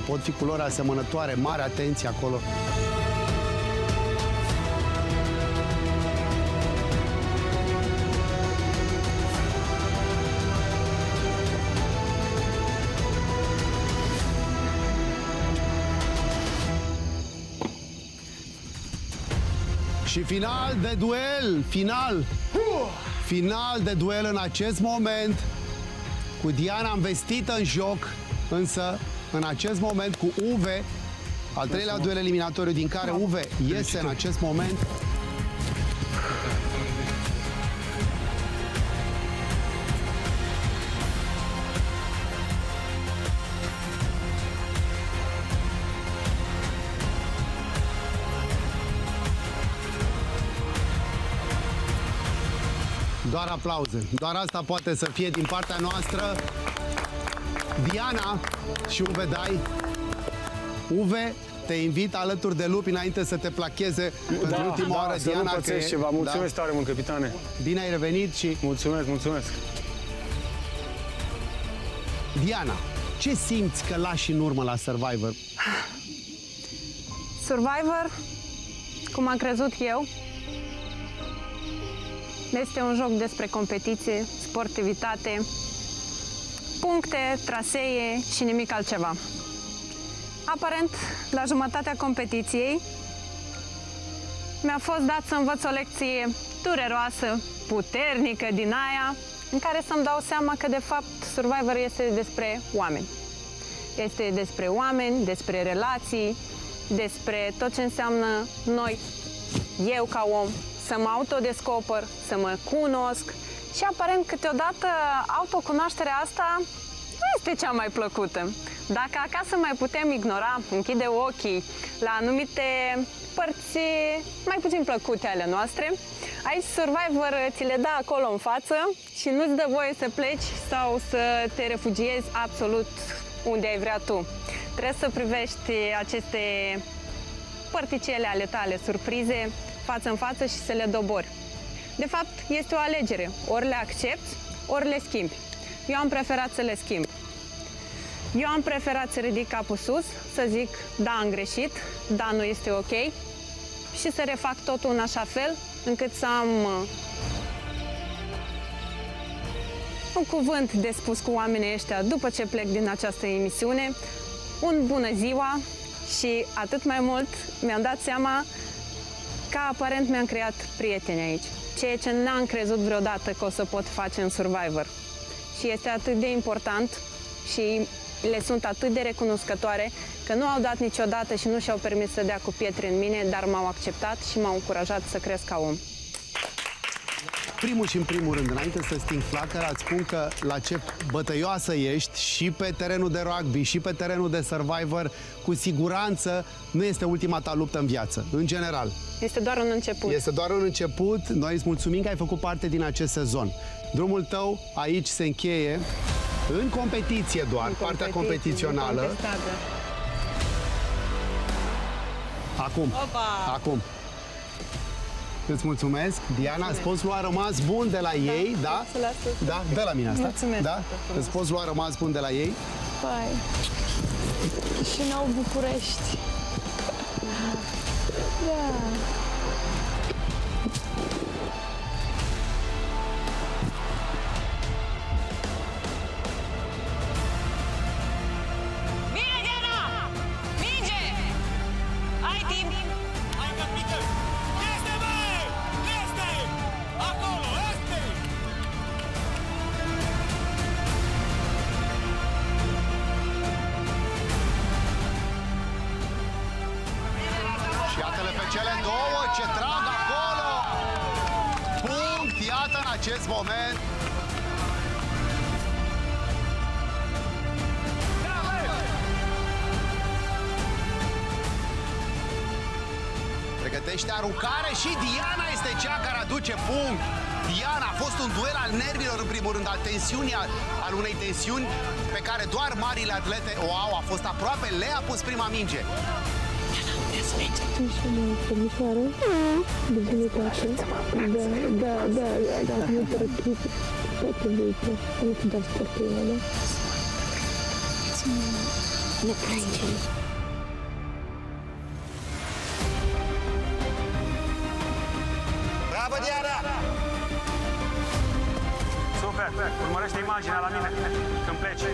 Pot fi culori asemănătoare, mare atenție acolo. Și final de duel, final de duel în acest moment, cu Diana investită în joc, însă în acest moment cu Uve, al treilea duel eliminatoriu din care Uve iese în acest moment. Doar aplauze. Doar asta poate să fie din partea noastră. Diana și Uve Dai. Uve, te invit alături de lupi înainte să te placheze în ultima oră, Diana. Să nu pățești ceva. Mulțumesc tare mult, capitane. Bine ai revenit și... Mulțumesc. Diana, ce simți că lași în urmă la Survivor? Survivor, cum am crezut eu, este un joc despre competiție, sportivitate, puncte, trasee și nimic altceva. Aparent, la jumătatea competiției, mi-a fost dat să învăț o lecție dureroasă, puternică din aia, în care să-mi dau seama că, de fapt, Survivor este despre oameni. Este despre oameni, despre relații, despre tot ce înseamnă noi, eu ca om, să mă autodescoper, să mă cunosc și, aparent, câteodată autocunoașterea asta nu este cea mai plăcută. Dacă acasă mai putem ignora, închide ochii la anumite părți mai puțin plăcute ale noastre, aici Survivor ți le dă acolo în față și nu-ți dă voie să pleci sau să te refugiezi absolut unde ai vrea tu. Trebuie să privești aceste părticele ale tale, surprize, față în față și să le dobori. De fapt, este o alegere. Ori le accepti, ori le schimbi. Eu am preferat să le schimb. Eu am preferat să ridic capul sus, să zic, da, am greșit, da, nu este ok și să refac totul în așa fel încât să am un cuvânt de spus cu oamenii ăștia după ce plec din această emisiune, un bună ziua și atât mai mult mi-am dat seama că aparent mi-am creat prieteni aici, ceea ce n-am crezut vreodată că o să pot face în Survivor. Și este atât de important și le sunt atât de recunoscătoare că nu au dat niciodată și nu și-au permis să dea cu pietre în mine, dar m-au acceptat și m-au încurajat să cresc ca om. Primul și în primul rând, înainte să sting flacăra, îți spun că la ce bătăioasă ești și pe terenul de rugby și pe terenul de Survivor, cu siguranță nu este ultima ta luptă în viață, în general. Este doar un început. Este doar un început. Noi îți mulțumim că ai făcut parte din acest sezon. Drumul tău aici se încheie în competiție doar, în partea competițională. Acum. Îți mulțumesc. Diana, spozul a rămas bun de la ei, da? Da, dă la mine asta. Mulțumesc. Da? Spozul a rămas bun de la ei. Păi, și nou București. Da. Bine, Diana! Minge! Ai timp! Hai că pică! Este, bă! Este! Acolo, este! Și iată-le pe cele două ce trag acolo. Punct, iată în acest moment. Pregătește aruncare și Diana este cea care aduce punct. Diana, a fost un duel al nervilor în primul rând, al tensiunii, al unei tensiuni pe care doar marile atlete o au. A fost aproape, le-a pus prima minge. Bravo, Diana! Super! Urmărește imaginea la mine când pleci.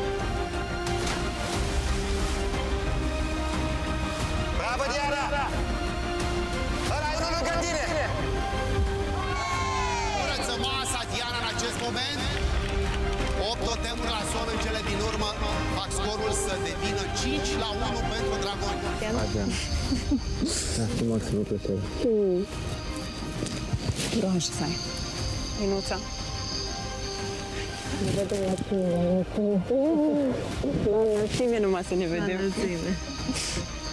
Bravo, Diana! Ăla e unul lângă tine! Curăță masa Diana în acest moment. 8 totemuri la sol în cele din urmă fac scorul să devină 5-1 pentru Dragoni. Doamne, ce să ai? Minuța. Ne vedem la tine numai să ne vedem.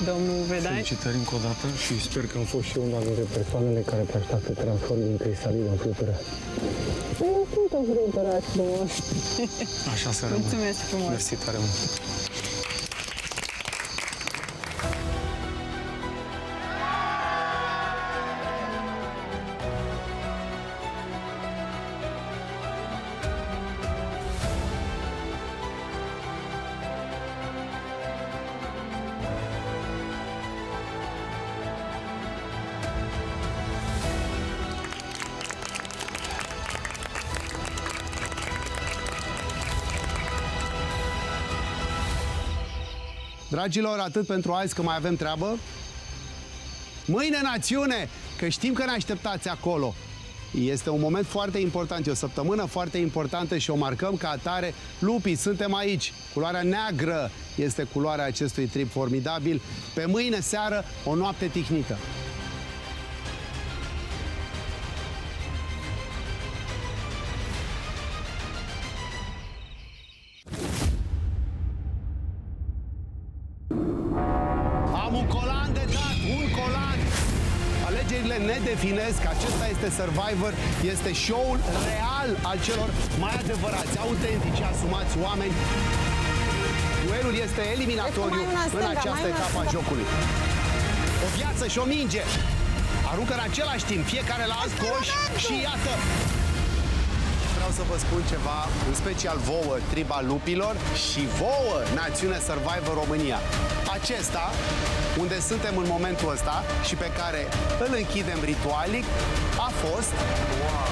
Domnul Vedai. Felicitări încă o dată și sper că am fost și eu una dintre persoanele care te așteaptă să transform din cristalină în flutură. Nu sunt o flutură frumos. Așa să rămână. Mulțumesc frumos. Mersi tare mult. Dragilor, atât pentru azi, că mai avem treabă. Mâine, națiune, că știm că ne așteptați acolo. Este un moment foarte important, e o săptămână foarte importantă și o marcăm ca atare. Lupii, suntem aici. Culoarea neagră este culoarea acestui trip formidabil. Pe mâine seară, o noapte tihnită. Am un colan de dat, un colan! Alegerile ne definesc, acesta este Survivor, este show-ul real al celor mai adevărați, autentici, asumați oameni. Duelul este eliminatoriu în această etapă a jocului. O viață și o minge aruncă în același timp, fiecare la alt coș și iată! Vreau să vă spun ceva, în special vouă, triba lupilor și vouă, națiune Survivor România. Acesta, unde suntem în momentul ăsta și pe care îl închidem ritualic, a fost... Wow.